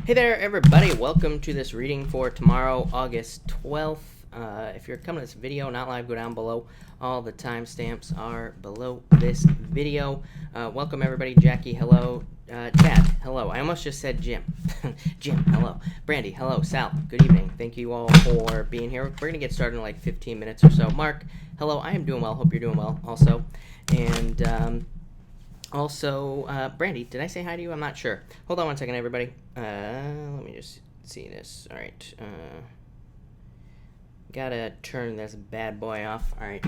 Hey there, everybody. Welcome to this reading for tomorrow, August 12th. If you're coming to this video, not live, go down below. All the timestamps are below this video. Welcome, everybody. Jackie, hello. Chad, hello. I almost just said Jim. Jim, hello. Brandy, hello. Sal, good evening. Thank you all for being here. We're going to get started in like 15 minutes or so. Mark, hello. I am doing well. Hope you're doing well also. And also, Brandy, did I say hi to you? I'm not sure. Hold on one second, everybody. Let me just see this. All right. Gotta turn this bad boy off. All right.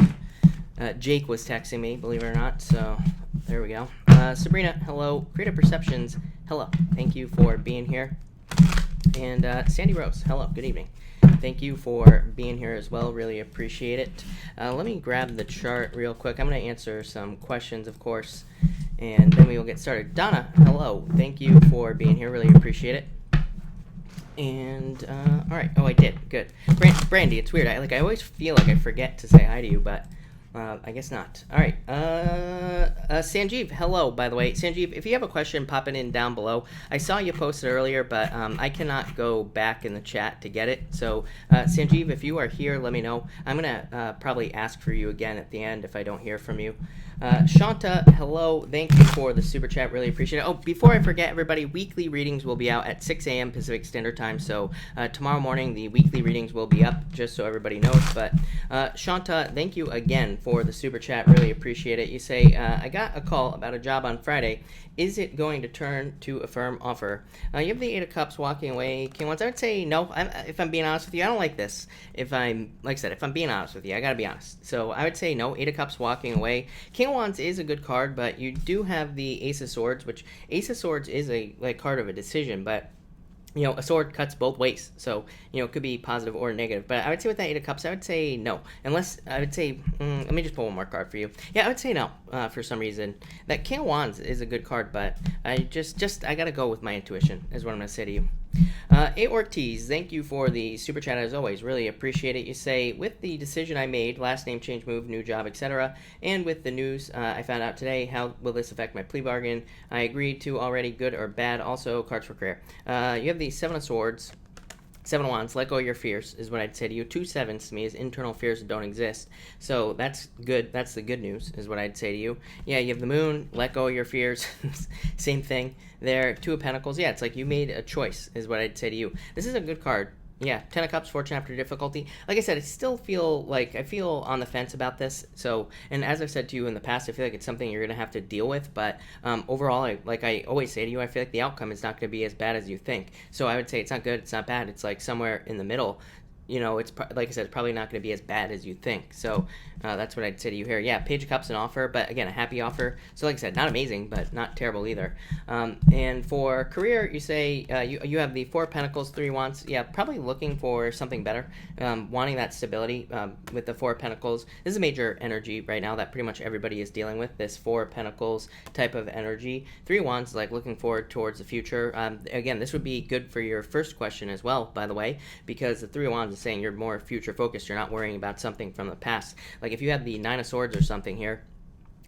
Jake was texting me, believe it or not. So there we go. Sabrina, hello. Creative Perceptions, hello. Thank you for being here. And Sandy Rose, hello. Good evening. Thank you for being here as well. Really appreciate it. Let me grab the chart real quick. I'm going to answer some questions, of course, and then we will get started. Donna, hello. Thank you for being here. Really appreciate it. And, all right. Oh, I did. Good. Brandy, it's weird. I always feel like I forget to say hi to you, but I guess not. All right. Sanjeev, hello, by the way. Sanjeev, if you have a question, pop it in down below. I saw you posted earlier, but I cannot go back in the chat to get it. So, Sanjeev, if you are here, let me know. I'm going to probably ask for you again at the end if I don't hear from you. Shanta, hello. Thank you for the super chat. Really appreciate it. Oh, before I forget, everybody, weekly readings will be out at 6 a.m. Pacific Standard Time. So tomorrow morning, the weekly readings will be up, just so everybody knows. But Shanta, thank you again for the super chat. Really appreciate it. You say, I got a call about a job on Friday. Is it going to turn to a firm offer? You have the Eight of Cups walking away. King Wands, I would say no. If I'm being honest with you, I don't like this. Like I said, if I'm being honest with you, I got to be honest. So I would say no. Eight of Cups walking away. King of Wands is a good card, but you do have the Ace of Swords, which Ace of Swords is a card of a decision, but you know, a sword cuts both ways, so, you know, it could be positive or negative. But I would say with that Eight of Cups, I would say no. Unless, I would say, let me just pull one more card for you. Yeah, I would say no, for some reason. That King of Wands is a good card, but I I gotta go with my intuition, is what I'm gonna say to you. A. Ortiz, thank you for the super chat as always. Really appreciate it. You say, with the decision I made, last name change, move, new job, etc., and with the news I found out today, how will this affect my plea bargain? I agreed to already, good or bad. Also, cards for career. You have the Seven of Swords. Seven of Wands, let go of your fears, is what I'd say to you. 2 sevens to me is internal fears that don't exist. So that's good. That's the good news, is what I'd say to you. Yeah, you have the Moon, let go of your fears. Same thing there. 2 of Pentacles. Yeah, it's like you made a choice, is what I'd say to you. This is a good card. Yeah, 10 of Cups, fortune after difficulty. Like I said, I still feel like I feel on the fence about this. So, and as I've said to you in the past, I feel like it's something you're going to have to deal with. But overall, like I always say to you, I feel like the outcome is not going to be as bad as you think. So I would say it's not good, it's not bad. It's like somewhere in the middle. You know, it's like I said, it's probably not going to be as bad as you think. So that's what I'd say to you here. Yeah, Page of Cups, an offer, but again, a happy offer. So like I said, not amazing, but not terrible either. And for career, you say you have the 4 of Pentacles, 3 Wands. Yeah, probably looking for something better, wanting that stability with the 4 of Pentacles. This is a major energy right now that pretty much everybody is dealing with, this 4 of Pentacles type of energy. 3 Wands, like looking forward towards the future. Again, this would be good for your first question as well, by the way, because the 3 of Wands is saying you're more future focused. You're not worrying about something from the past. Like if you have the 9 of Swords or something here,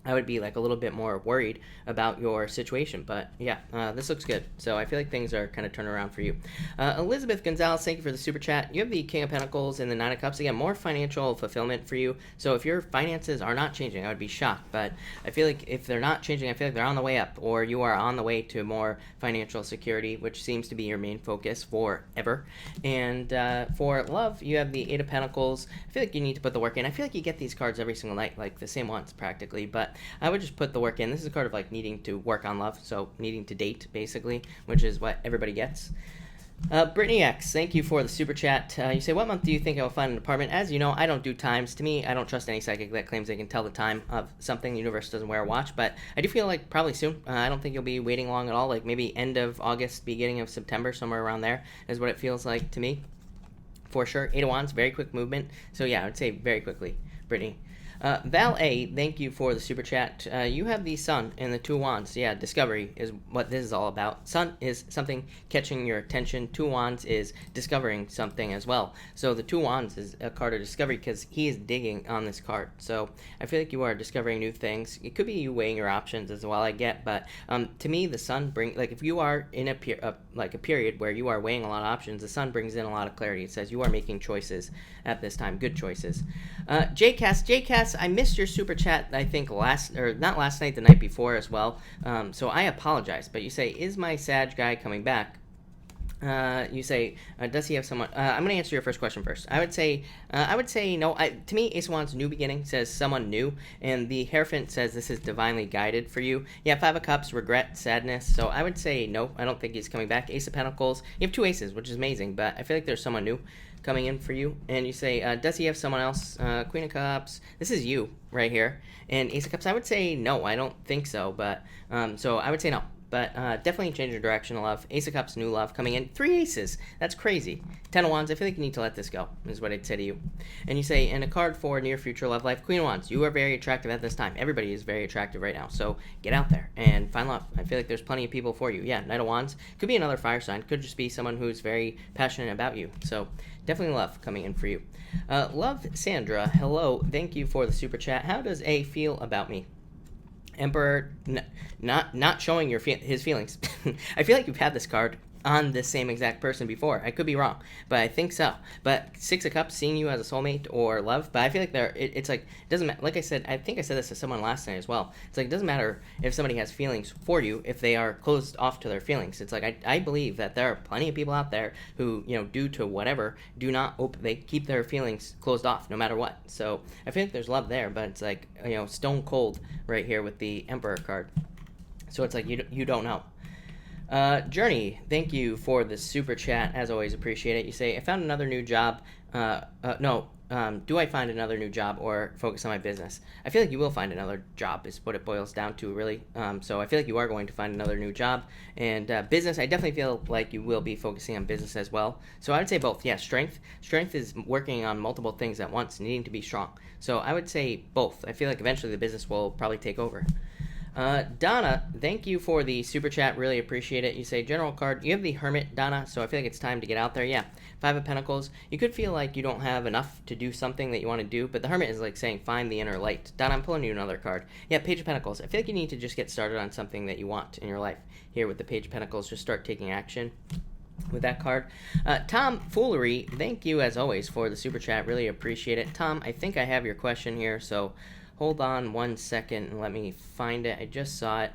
I would be like a little bit more worried about your situation. But yeah, this looks good. So I feel like things are kind of turning around for you. Elizabeth Gonzalez, thank you for the super chat. You have the King of Pentacles and the 9 of Cups. Again, more financial fulfillment for you. So if your finances are not changing, I would be shocked. But I feel like if they're not changing, I feel like they're on the way up, or you are on the way to more financial security, which seems to be your main focus forever. And for love, you have the 8 of Pentacles. I feel like you need to put the work in. I feel like you get these cards every single night, like the same ones practically. But I would just put the work in. This is a card of like needing to work on love, so needing to date, basically, which is what everybody gets. Brittany X, thank you for the super chat. You say, what month do you think I will find an apartment? As you know, I don't do times. To me, I don't trust any psychic that claims they can tell the time of something. The universe doesn't wear a watch, but I do feel like probably soon. I don't think you'll be waiting long at all, like maybe end of August, beginning of September, somewhere around there is what it feels like to me. For sure. 8 of Wands, very quick movement. So yeah, I would say very quickly, Brittany. Val A, thank you for the super chat. You have the sun and the two wands. Yeah, discovery is what this is all about. Sun is something catching your attention. Two wands is discovering something as well. So the two wands is a card of discovery because he is digging on this card. So I feel like you are discovering new things. It could be you weighing your options as well, I get. But to me, the sun like if you are in a period where you are weighing a lot of options, the sun brings in a lot of clarity. It says you are making choices at this time, good choices. JCast, I missed your super chat. I think not last night, the night before as well. So I apologize. But you say, is my Sag guy coming back? You say, does he have someone? I'm going to answer your first question first. I would say no. To me, Ace of Wands, new beginning, says someone new, and the Hierophant says this is divinely guided for you. Yeah, Five of Cups, regret, sadness. So I would say no. I don't think he's coming back. Ace of Pentacles, you have two aces, which is amazing, but I feel like there's someone new coming in for you. And you say, does he have someone else? Queen of Cups, this is you right here. And Ace of Cups, I would say no. I don't think so, but so I would say no. But definitely change your direction of love. Ace of Cups, new love coming in. 3 aces. That's crazy. 10 of Wands, I feel like you need to let this go, is what I'd say to you. And you say, and a card for near future love life. Queen of Wands, you are very attractive at this time. Everybody is very attractive right now. So get out there and find love. I feel like there's plenty of people for you. Yeah, Knight of Wands. Could be another fire sign. Could just be someone who's very passionate about you. So definitely love coming in for you. Love Sandra, hello. Thank you for the super chat. How does A feel about me? Emperor, not showing his feelings. I feel like you've had this card on the same exact person before. I could be wrong, but I think so. But Six of Cups, seeing you as a soulmate or love, but I feel like it's like, it doesn't matter. Like I said, I think I said this to someone last night as well. It's like, it doesn't matter if somebody has feelings for you if they are closed off to their feelings. It's like, I believe that there are plenty of people out there who, due to whatever, they keep their feelings closed off no matter what. So I feel like there's love there, but it's like, stone cold right here with the Emperor card. So it's like, you don't know. Journey, thank you for the super chat. As always, appreciate it. You say, I found another new job. Do I find another new job or focus on my business? I feel like you will find another job is what it boils down to, really. So I feel like you are going to find another new job. And business, I definitely feel like you will be focusing on business as well. So I would say both. Yeah, strength. Strength is working on multiple things at once, needing to be strong. So I would say both. I feel like eventually the business will probably take over. Donna, thank you for the super chat. Really appreciate it. You say, general card. You have the Hermit, Donna, so I feel like it's time to get out there. Yeah. Five of Pentacles. You could feel like you don't have enough to do something that you want to do, but the Hermit is like saying, find the inner light. Donna, I'm pulling you another card. Yeah, Page of Pentacles. I feel like you need to just get started on something that you want in your life. Here with the Page of Pentacles, just start taking action with that card. Tom Foolery, thank you as always for the super chat. Really appreciate it. Tom, I think I have your question here, so hold on 1 second and let me find it. I just saw it.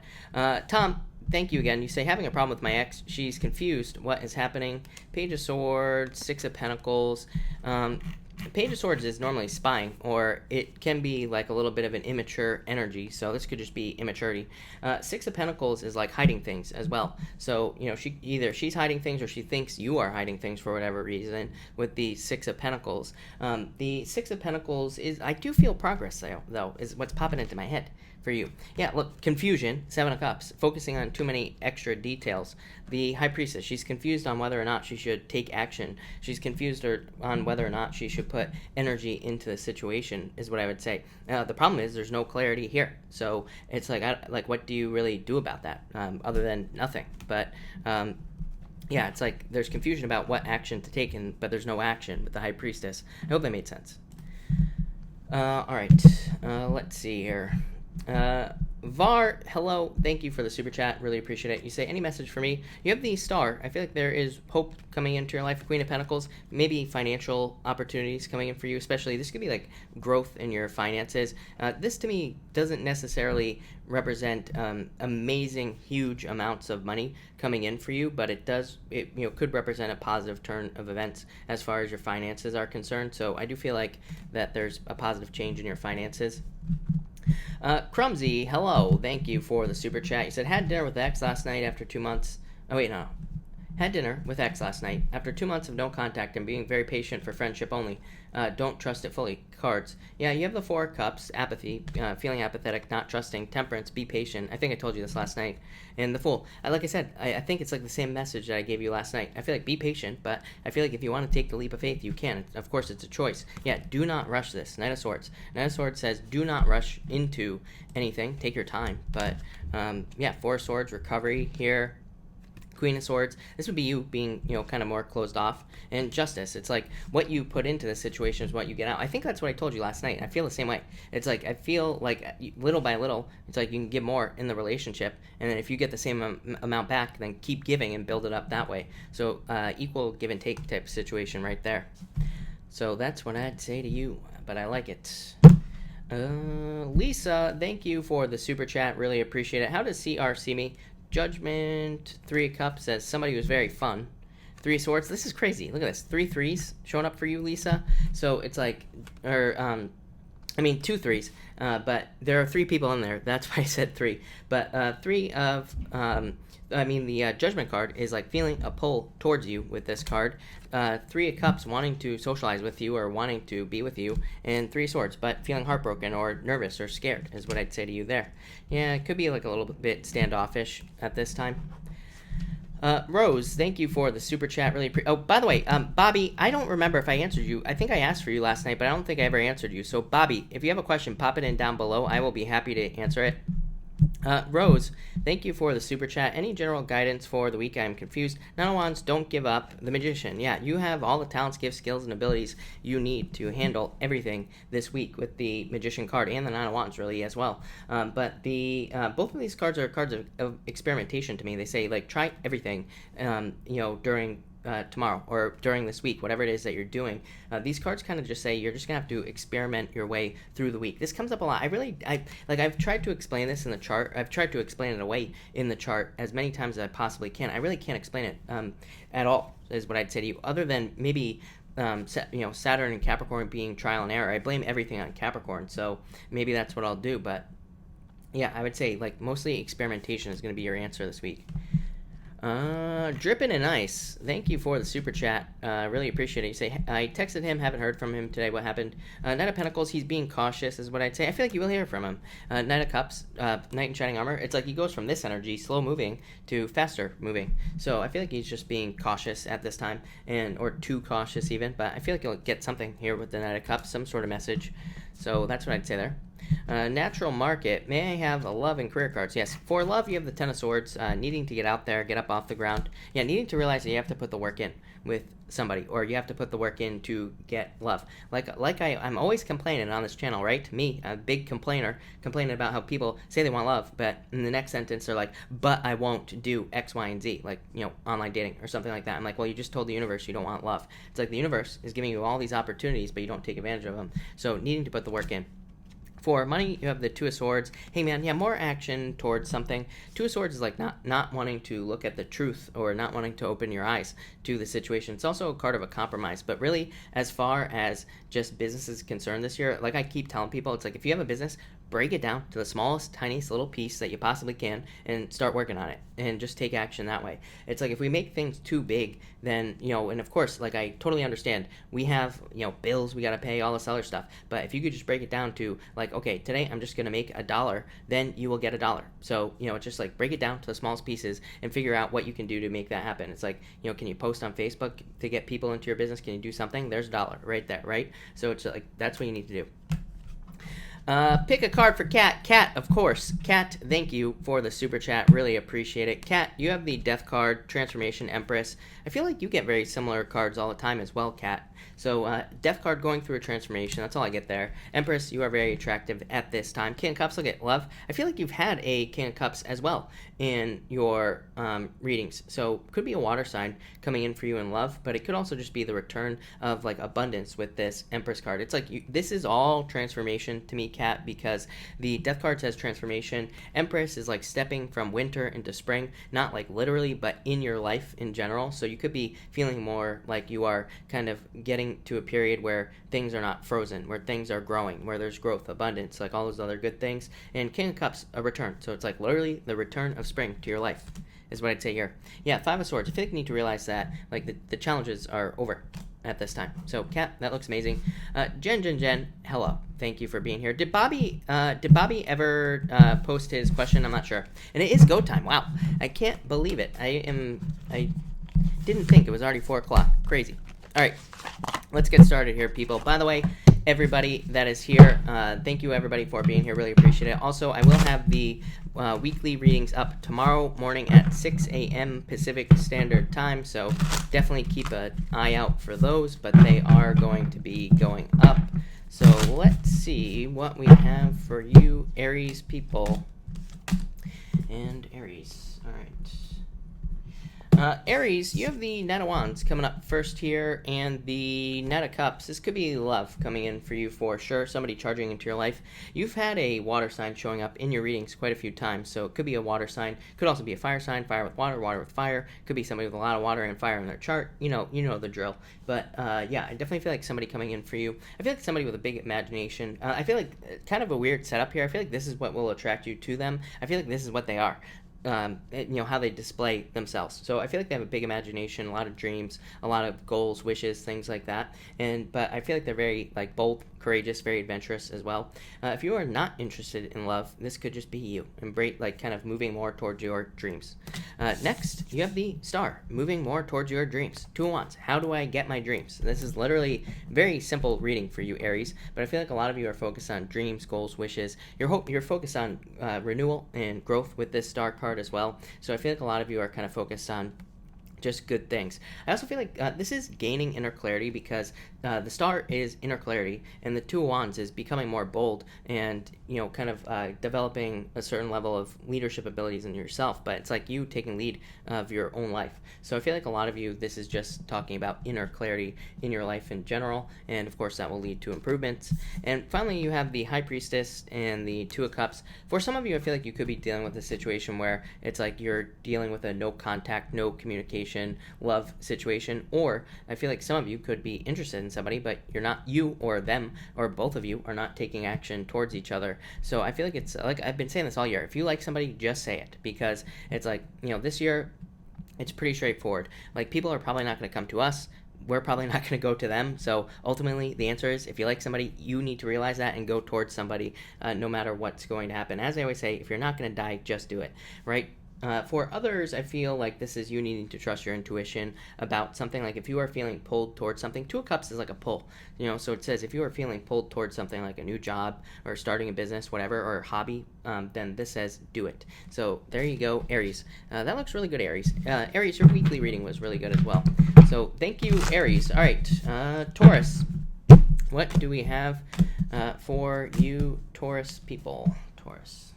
Tom, thank you again. You say, having a problem with my ex. She's confused. What is happening? Page of Swords, Six of Pentacles. Page of Swords is normally spying, or it can be like a little bit of an immature energy, so this could just be immaturity. Six of Pentacles is like hiding things as well. So, she's hiding things or she thinks you are hiding things for whatever reason with the Six of Pentacles. The Six of Pentacles is, I do feel progress though, is what's popping into my head for you. Yeah, look, confusion, Seven of Cups, focusing on too many extra details. The High Priestess, she's confused on whether or not she should take action. She's confused on whether or not she should put energy into the situation, is what I would say. The problem is there's no clarity here. So it's like, what do you really do about that, other than nothing? But yeah, it's like there's confusion about what action to take, but there's no action with the High Priestess. I hope that made sense. All right, let's see here. Var, hello, thank you for the super chat, really appreciate it. You say, any message for me? You have the Star. I feel like there is hope coming into your life. Queen of Pentacles, maybe financial opportunities coming in for you, especially this could be like growth in your finances. This to me doesn't necessarily represent amazing huge amounts of money coming in for you, but it could represent a positive turn of events as far as your finances are concerned. So I do feel like that there's a positive change in your finances. Crumsy, hello, thank you for the super chat. You said, had dinner with the ex last night after 2 months. Oh wait, no. Had dinner with X last night. After 2 months of no contact and being very patient for friendship only. Don't trust it fully. Cards. Yeah, you have the 4 cups. Apathy. Feeling apathetic. Not trusting. Temperance. Be patient. I think I told you this last night. And the Fool. Like I said, I think it's like the same message that I gave you last night. I feel like be patient, but I feel like if you want to take the leap of faith, you can. Of course, it's a choice. Yeah, do not rush this. Knight of Swords. Knight of Swords says do not rush into anything. Take your time. But, yeah, 4 Swords. Recovery here. Queen of Swords, this would be you being, kind of more closed off. And Justice, it's like what you put into this situation is what you get out. I think that's what I told you last night. I feel the same way. It's like I feel like little by little, it's like you can give more in the relationship. And then if you get the same amount back, then keep giving and build it up that way. So equal give and take type of situation right there. So that's what I'd say to you, but I like it. Lisa, thank you for the super chat. Really appreciate it. How does CR see me? Judgment, 3 of Cups says somebody who's very fun. 3 of Swords. This is crazy. Look at this. 3 threes showing up for you, Lisa. So it's like, 2 3s. But there are 3 people in there. That's why I said 3. But 3 of, the Judgment card is like feeling a pull towards you with this card. 3 of Cups wanting to socialize with you or wanting to be with you. And 3 Swords, but feeling heartbroken or nervous or scared is what I'd say to you there. Yeah, it could be like a little bit standoffish at this time. Rose, thank you for the super chat. Really oh, by the way, Bobby, I don't remember if I answered you. I think I asked for you last night, but I don't think I ever answered you. So, Bobby, if you have a question, pop it in down below. I will be happy to answer it. Rose, thank you for the super chat. Any general guidance for the week? I am confused. Nine of Wands, don't give up. The Magician, yeah, you have all the talents, gifts, skills, and abilities you need to handle everything this week with the Magician card and the Nine of Wands, really, as well. But the both of these cards are cards of experimentation to me. They say, like, try everything, during tomorrow or during this week, whatever it is that you're doing. These cards kind of just say you're just gonna have to experiment your way through the week. This comes up a lot. I've tried to explain this in the chart. I've tried to explain it away in the chart as many times as I possibly can. I really can't explain it at all, is what I'd say to you, other than maybe Saturn and Capricorn being trial and error. I blame everything on Capricorn, so maybe that's what I'll do. But yeah, I would say like mostly experimentation is going to be your answer this week. Drippin' in Ice, thank you for the super chat. Really appreciate it. You say, I texted him, haven't heard from him today. What happened? Knight of Pentacles, he's being cautious, is what I'd say. I feel like you will hear from him. Knight of Cups, Knight in Shining Armor. It's like he goes from this energy, slow moving, to faster moving. So I feel like he's just being cautious at this time, or too cautious even. But I feel like you'll get something here with the Knight of Cups, some sort of message. So that's what I'd say there. Natural Market, may I have a love and career cards? Yes, for love you have the Ten of Swords, needing to get out there, get up off the ground. Yeah, needing to realize that you have to put the work in with somebody, or you have to put the work in to get love. I'm always complaining on this channel, right? Me, a big complainer, complaining about how people say they want love, but in the next sentence they're like, but I won't do X, Y, and Z, like, online dating or something like that. I'm like, well, you just told the universe you don't want love. It's like the universe is giving you all these opportunities, but you don't take advantage of them. So needing to put the work in. For money, you have the Two of Swords. Hey, man, yeah, more action towards something. Two of Swords is like not wanting to look at the truth or not wanting to open your eyes to the situation. It's also a card of a compromise. But really, as far as just business is concerned this year, like I keep telling people, it's like if you have a business, break it down to the smallest, tiniest little piece that you possibly can and start working on it and just take action that way. It's like if we make things too big, then, and of course, like I totally understand, we have, bills we got to pay, all this other stuff. But if you could just break it down to like, okay, today I'm just going to make $1, then you will get $1. So, it's just like break it down to the smallest pieces and figure out what you can do to make that happen. It's like, can you post on Facebook to get people into your business? Can you do something? There's $1 right there, right? So it's like, that's what you need to do. Pick a card for Kat. Kat, of course. Kat, thank you for the super chat. Really appreciate it. Kat, you have the Death card, Transformation, Empress. I feel like you get very similar cards all the time as well, Kat. So, Death card going through a transformation. That's all I get there. Empress, you are very attractive at this time. King of Cups, look at love. I feel like you've had a King of Cups as well in your readings. So, could be a water sign coming in for you in love, but it could also just be the return of like abundance with this Empress card. It's like this is all transformation to me, Kat, because the Death card says transformation. Empress is like stepping from winter into spring, not like literally, but in your life in general. So you could be feeling more like you are kind of getting to a period where things are not frozen, where things are growing, where there's growth, abundance, like all those other good things. And King of Cups, a return. So it's like literally the return of spring to your life. is what I'd say here. Yeah, Five of Swords. I feel like you need to realize that like the challenges are over at this time. So Kat, that looks amazing. Jen, hello. Thank you for being here. Did Bobby ever post his question? I'm not sure. And it is go time. Wow. I can't believe it. I didn't think it was already 4 o'clock. Crazy. All right. Let's get started here, people. By the way, everybody that is here, thank you everybody for being here. Really appreciate it. Also, I will have the weekly readings up tomorrow morning at 6 a.m. Pacific Standard Time, so definitely keep an eye out for those, but they are going to be going up. So let's see what we have for you Aries people. And Aries, all right. Aries, you have the Knight of Wands coming up first here, and the Knight of Cups. This could be love coming in for you for sure, somebody charging into your life. You've had a water sign showing up in your readings quite a few times, so it could be a water sign. Could also be a fire sign, fire with water, water with fire. Could be somebody with a lot of water and fire in their chart. You know the drill. But yeah, I definitely feel like somebody coming in for you. I feel like somebody with a big imagination. I feel like kind of a weird setup here. I feel like this is what will attract you to them. I feel like this is what they are. How they display themselves. So I feel like they have a big imagination, a lot of dreams, a lot of goals, wishes, things like that. But I feel like they're very like bold, courageous, very adventurous as well. If you are not interested in love, this could just be you. Embrace, like, kind of moving more towards your dreams. Next, you have the Star, moving more towards your dreams. 2 of Wands. How do I get my dreams? This is literally very simple reading for you, Aries. But I feel like a lot of you are focused on dreams, goals, wishes. You're focused on renewal and growth with this Star card as well. So I feel like a lot of you are kind of focused on just good things. I also feel like this is gaining inner clarity because the Star is inner clarity, and the 2 of Wands is becoming more bold and kind of developing a certain level of leadership abilities in yourself. But it's like you taking lead of your own life. So I feel like a lot of you, this is just talking about inner clarity in your life in general, and of course that will lead to improvements. And finally, you have the High Priestess and the 2 of Cups. For some of you, I feel like you could be dealing with a situation where it's like you're dealing with a no contact, no communication, love situation, or I feel like some of you could be interested in somebody, but you're not, you or them or both of you are not taking action towards each other. So I feel like it's like I've been saying this all year. If you like somebody, just say it, because it's like, this year it's pretty straightforward. Like, people are probably not going to come to us. We're probably not going to go to them. So ultimately, the answer is, if you like somebody, you need to realize that and go towards somebody, no matter what's going to happen. As I always say, if you're not going to die, just do it, right? For others, I feel like this is you needing to trust your intuition about something. Like, if you are feeling pulled towards something, 2 of Cups is like a pull, so it says if you are feeling pulled towards something like a new job or starting a business, whatever, or hobby, then this says do it. So there you go, Aries. That looks really good, Aries. Aries, your weekly reading was really good as well. So thank you, Aries. All right, Taurus. What do we have for you, Taurus people? Taurus.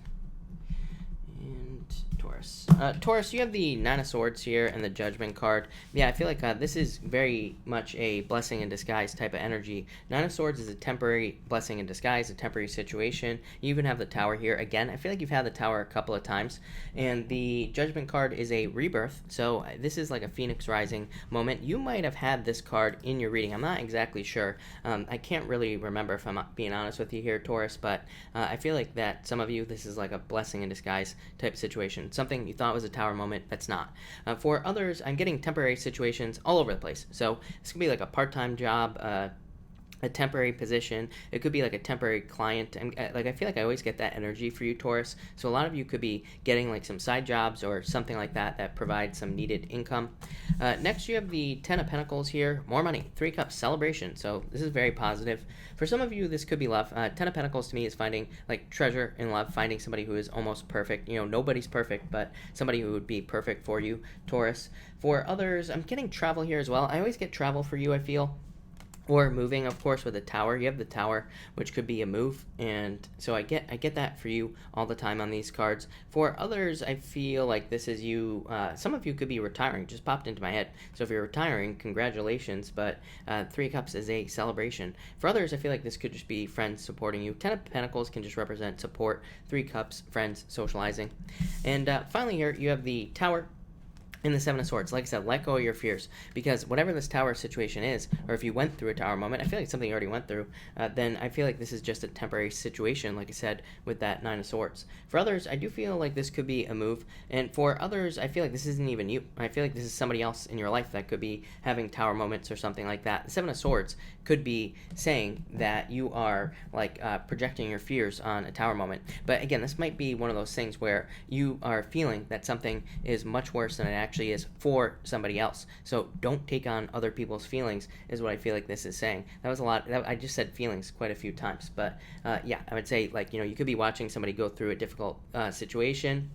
And Taurus. Taurus, you have the 9 of Swords here and the Judgment card. Yeah, I feel like this is very much a blessing in disguise type of energy. 9 of Swords is a temporary blessing in disguise, a temporary situation. You even have the Tower here. Again, I feel like you've had the Tower a couple of times. And the Judgment card is a rebirth. So this is like a Phoenix rising moment. You might have had this card in your reading. I'm not exactly sure. I can't really remember, if I'm being honest with you here, Taurus. But I feel like that some of you, this is like a blessing in disguise type situation. Something you thought was a Tower moment, that's not. For others, I'm getting temporary situations all over the place. So this could be like a part-time job, a temporary position. It could be like a temporary client. And I feel like I always get that energy for you, Taurus. So a lot of you could be getting like some side jobs or something like that provide some needed income. Next, you have the 10 of Pentacles here. More money. 3 Cups. Celebration. So this is very positive. For some of you, this could be love. 10 of Pentacles to me is finding like treasure in love, finding somebody who is almost perfect. Nobody's perfect, but somebody who would be perfect for you, Taurus. For others, I'm getting travel here as well. I always get travel for you, I feel. Or moving, of course, with a Tower. You have the Tower, which could be a move, and so I get that for you all the time on these cards. For others, I feel like this is you. Some of you could be retiring. Just popped into my head. So if you're retiring, congratulations. But 3 Cups is a celebration. For others, I feel like this could just be friends supporting you. 10 of Pentacles can just represent support. 3 Cups, friends, socializing. And finally here, you have the Tower. in the Seven of Swords, like I said, let go of your fears, because whatever this tower situation is, or if you went through a tower moment, I feel like it's something you already went through, then I feel like this is just a temporary situation, like I said, with that Nine of Swords. For others, I do feel like this could be a move, and for others, I feel like this isn't even you. I feel like this is somebody else in your life that could be having tower moments or something like that. The Seven of Swords could be saying that you are like projecting your fears on a tower moment, but again, this might be one of those things where you are feeling that something is much worse than it actually is for somebody else. So don't take on other people's feelings is what I feel like this is saying. That was a lot. I just said feelings quite a few times, but yeah, I would say, like, you could be watching somebody go through a difficult situation,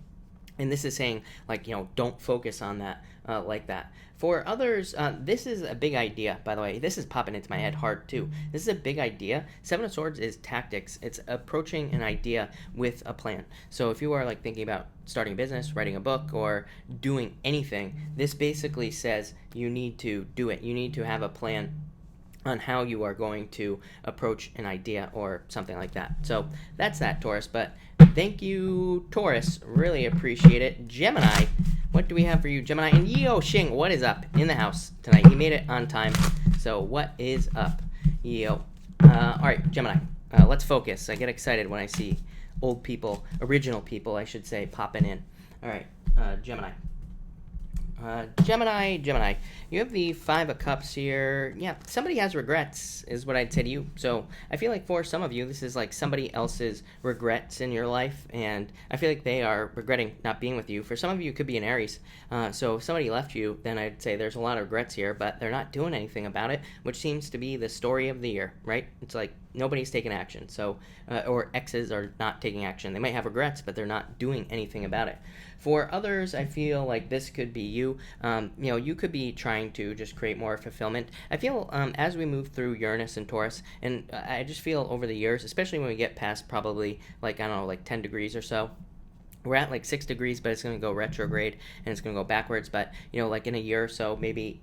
and this is saying, like, don't focus on that like that. For others, this is a big idea, by the way. This is popping into my head hard, too. This is a big idea. Seven of Swords is tactics. It's approaching an idea with a plan. So if you are, like, thinking about starting a business, writing a book, or doing anything, this basically says you need to do it. You need to have a plan on how you are going to approach an idea or something like that. So that's that, Taurus. But thank you, Taurus. Really appreciate it. Gemini, what do we have for you, Gemini? And Yeo Xing, what is up in the house tonight? He made it on time. So what is up, Yeo? All right, Gemini, let's focus. I get excited when I see old people, original people, I should say, popping in. All right, Gemini. Gemini, you have the Five of Cups here. Yeah, somebody has regrets, is what I'd say to you. So I feel like for some of you, this is like somebody else's regrets in your life, and I feel like they are regretting not being with you. For some of you, it could be an Aries. So if somebody left you, then I'd say there's a lot of regrets here, but they're not doing anything about it, which seems to be the story of the year, right? It's like nobody's taking action. So, or exes are not taking action. They might have regrets, but they're not doing anything about it. For others, I feel like this could be you. You could be trying to just create more fulfillment. I feel as we move through Uranus and Taurus, and I just feel over the years, especially when we get past probably like, I don't know, like 10 degrees or so, we're at like 6 degrees, but it's going to go retrograde and it's going to go backwards. But, like in a year or so, maybe,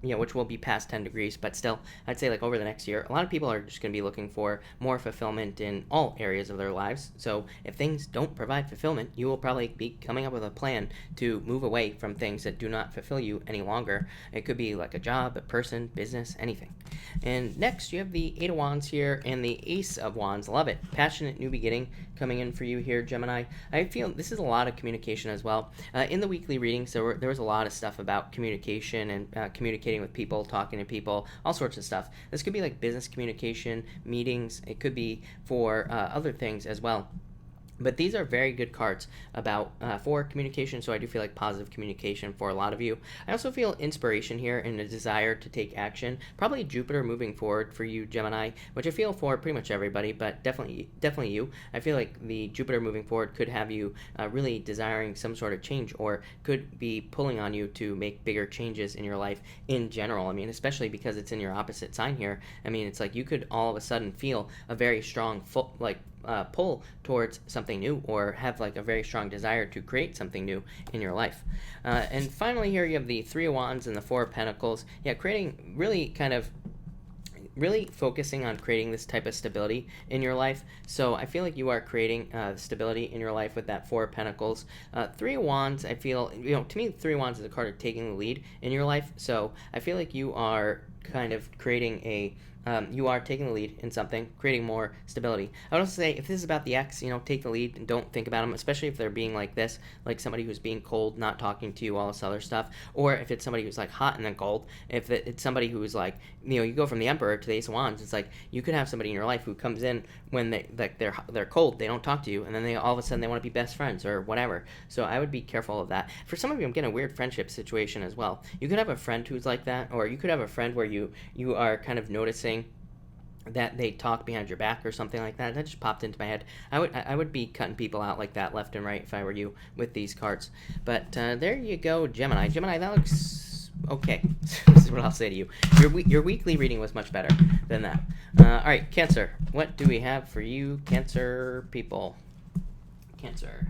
which will be past 10 degrees, but still, I'd say like over the next year, a lot of people are just going to be looking for more fulfillment in all areas of their lives. So if things don't provide fulfillment, you will probably be coming up with a plan to move away from things that do not fulfill you any longer. It could be like a job, a person, business, anything. And next, you have the Eight of Wands here and the Ace of Wands. Love it. Passionate new beginning coming in for you here, Gemini. I feel this is a lot of communication as well. In the weekly readings, there was a lot of stuff about communication and communicating with people, talking to people, all sorts of stuff. This could be like business communication, meetings. It could be for other things as well. But these are very good cards about for communication, so I do feel like positive communication for a lot of you. I also feel inspiration here and a desire to take action. Probably Jupiter moving forward for you, Gemini, which I feel for pretty much everybody, but definitely you. I feel like the Jupiter moving forward could have you really desiring some sort of change, or could be pulling on you to make bigger changes in your life in general. I mean, especially because it's in your opposite sign here. I mean, it's like you could all of a sudden feel a very strong pull towards something new, or have like a very strong desire to create something new in your life. And finally here you have the Three of Wands and the Four of Pentacles. Yeah, creating really focusing on creating this type of stability in your life. So I feel like you are creating stability in your life with that Four of Pentacles. Three of Wands, I feel, to me, Three of Wands is a card of taking the lead in your life. So I feel like you are kind of creating you are taking the lead in something, creating more stability. I would also say, if this is about the ex, take the lead and don't think about them, especially if they're being like this, like somebody who's being cold, not talking to you, all this other stuff. Or if it's somebody who's like hot and then cold, if it's somebody who's like, you go from the Emperor to the Ace of Wands, it's like you could have somebody in your life who comes in when they're cold, they don't talk to you, and then they all of a sudden they want to be best friends or whatever. So I would be careful of that. For some of you, I'm getting a weird friendship situation as well. You could have a friend who's like that, or you could have a friend where you are kind of noticing that they talk behind your back or something like that. That just popped into my head. I would be cutting people out like that left and right if I were you with these cards. But there you go, Gemini. Gemini, that looks okay. This is what I'll say to you. Your weekly reading was much better than that. All right, Cancer. What do we have for you, Cancer people? Cancer.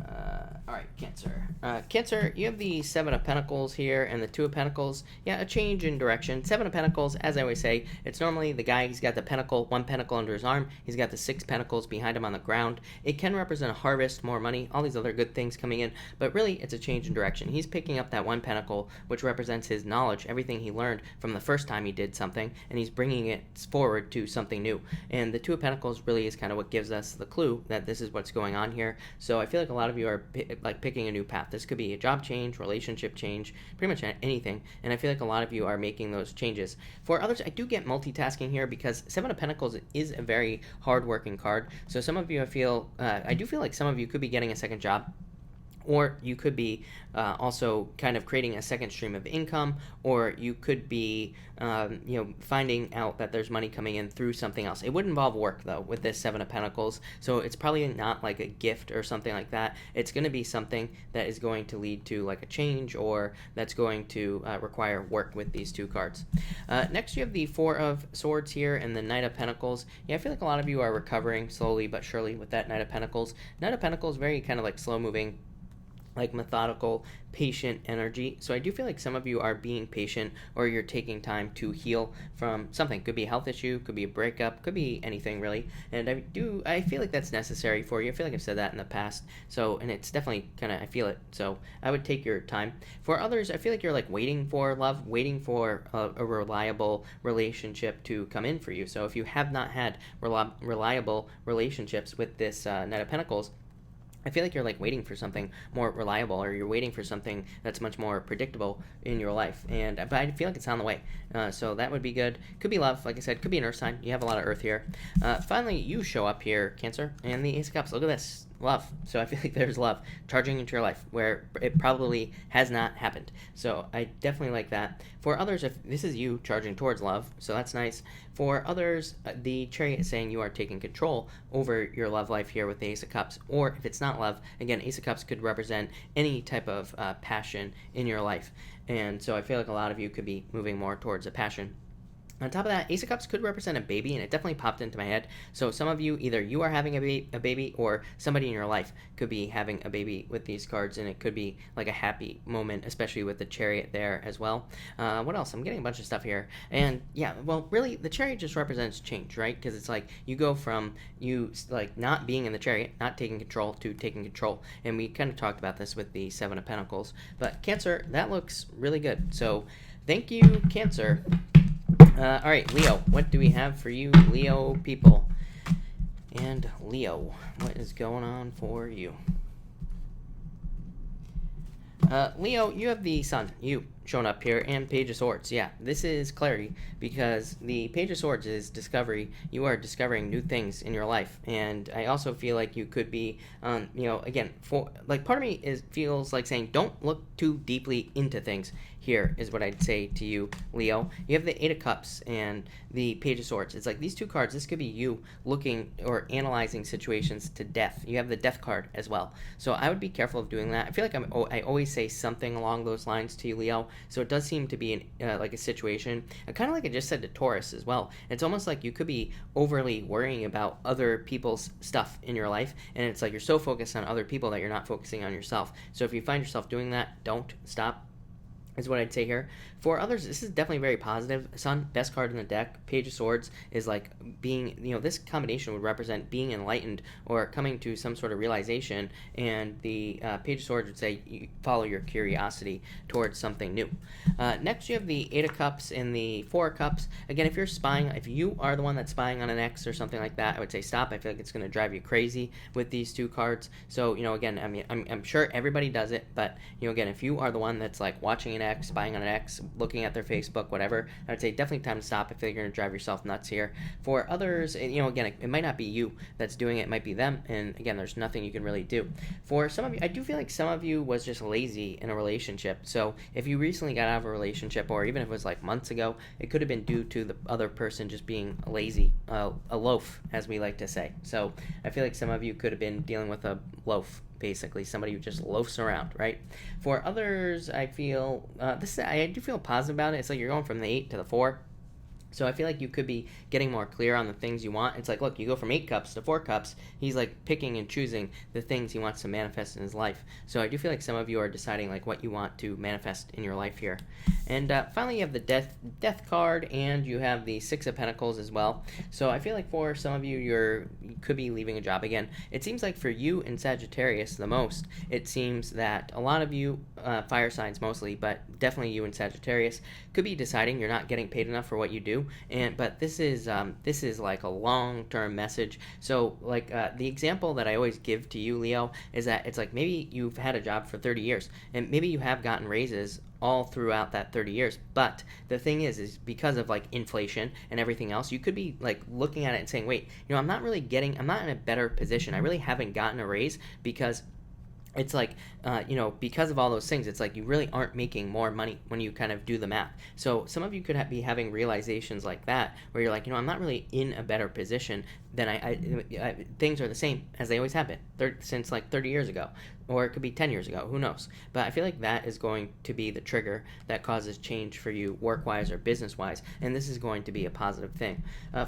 All right, Cancer. Cancer, you have the Seven of Pentacles here and the Two of Pentacles. Yeah, a change in direction. Seven of Pentacles, as I always say, it's normally the guy, he's got the pentacle, one pentacle under his arm. He's got the 6 pentacles behind him on the ground. It can represent a harvest, more money, all these other good things coming in, but really it's a change in direction. He's picking up that one pentacle, which represents his knowledge, everything he learned from the first time he did something, and he's bringing it forward to something new. And the Two of Pentacles really is kind of what gives us the clue that this is what's going on here. So I feel like a lot of you are like picking a new path. This could be a job change, relationship change, pretty much anything, and I feel like a lot of you are making those changes. For others, I do get multitasking here because Seven of Pentacles is a very hard-working card. So some of you, I do feel like some of you could be getting a second job, or you could be also kind of creating a second stream of income, or you could be finding out that there's money coming in through something else. It would involve work, though, with this Seven of Pentacles, so it's probably not like a gift or something like that. It's going to be something that is going to lead to like a change, or that's going to require work with these two cards. Next, you have the Four of Swords here and the Knight of Pentacles. Yeah, I feel like a lot of you are recovering slowly but surely with that Knight of Pentacles. Knight of Pentacles, very kind of like slow-moving, like methodical, patient energy. So I do feel like some of you are being patient, or you're taking time to heal from something. Could be a health issue, could be a breakup, could be anything really. And I feel like that's necessary for you. I feel like I've said that in the past. So, and it's definitely kind of, I feel it. So I would take your time. For others, I feel like you're like waiting for love, waiting for a reliable relationship to come in for you. So if you have not had reliable relationships with this Knight of Pentacles, I feel like you're like waiting for something more reliable, or you're waiting for something that's much more predictable in your life. But I feel like it's on the way. So that would be good. Could be love, like I said, could be an earth sign. You have a lot of earth here. Finally, you show up here, Cancer, and the Ace of Cups. Look at this. Love. So I feel like there's love charging into your life where it probably has not happened. So I definitely like that. For others, if this is you charging towards love, so that's nice. For others, the Chariot is saying you are taking control over your love life here with the Ace of Cups. Or if it's not love, again, Ace of Cups could represent any type of passion in your life. And so I feel like a lot of you could be moving more towards a passion. On top of that, Ace of Cups could represent a baby, and it definitely popped into my head. So some of you, either you are having a baby, or somebody in your life could be having a baby with these cards, and it could be like a happy moment, especially with the Chariot there as well. What else? I'm getting a bunch of stuff here. And yeah, well, really, the Chariot just represents change, right? Because it's like you go from you like not being in the Chariot, not taking control, to taking control. And we kind of talked about this with the Seven of Pentacles. But Cancer, that looks really good. So thank you, Cancer. All right, Leo, what do we have for you, Leo people? And Leo, what is going on for you? Leo, you have the Sun, you showing up here, and Page of Swords. Yeah, this is clarity, because the Page of Swords is discovery. You are discovering new things in your life, and I also feel like you could be, again, for like part of me feels like saying don't look too deeply into things. Here is what I'd say to you, Leo. You have the Eight of Cups and the Page of Swords. It's like these two cards, this could be you looking or analyzing situations to death. You have the Death card as well. So I would be careful of doing that. I feel like I always say something along those lines to you, Leo. So it does seem to be like a situation, kind of like I just said to Taurus as well. It's almost like you could be overly worrying about other people's stuff in your life, and it's like you're so focused on other people that you're not focusing on yourself. So if you find yourself doing that, don't stop, is what I'd say here. For others, this is definitely very positive. Sun, best card in the deck. Page of Swords is like being, this combination would represent being enlightened or coming to some sort of realization, and the Page of Swords would say you follow your curiosity towards something new. Next, you have the Eight of Cups and the Four of Cups. Again, if you're spying, if you are the one that's spying on an ex or something like that, I would say stop. I feel like it's going to drive you crazy with these two cards. So, again, I mean, I'm sure everybody does it, but, again, if you are the one that's like watching an ex, spying on an ex, looking at their Facebook, whatever, I would say definitely time to stop. I feel like you're going to drive yourself nuts here. For others, again, it might not be you that's doing it, it might be them, and again, there's nothing you can really do. For some of you, I do feel like some of you was just lazy in a relationship. So if you recently got out of a relationship, or even if it was like months ago, it could have been due to the other person just being lazy, a loaf, as we like to say. So I feel like some of you could have been dealing with a loaf, basically somebody who just loafs around, right? For others, I feel I do feel positive about it. It's like you're going from the 8 to the 4. So I feel like you could be getting more clear on the things you want. It's like, look, you go from 8 cups to 4 cups. He's like picking and choosing the things he wants to manifest in his life. So I do feel like some of you are deciding like what you want to manifest in your life here. And finally, you have the death card, and you have the 6 of Pentacles as well. So I feel like for some of you, you could be leaving a job again. It seems like for you in Sagittarius the most, it seems that a lot of you, fire signs mostly, but definitely you in Sagittarius, could be deciding you're not getting paid enough for what you do. But this is like a long-term message. So like the example that I always give to you, Leo, is that it's like maybe you've had a job for 30 years, and maybe you have gotten raises all throughout that 30 years. But the thing is because of like inflation and everything else, you could be like looking at it and saying, wait, I'm not in a better position. I really haven't gotten a raise because it's like, because of all those things, it's like you really aren't making more money when you kind of do the math. So some of you could be having realizations like that, where you're like, I'm not really in a better position than things are the same as they always have been since like 30 years ago, or it could be 10 years ago, who knows. But I feel like that is going to be the trigger that causes change for you work-wise or business-wise, and this is going to be a positive thing.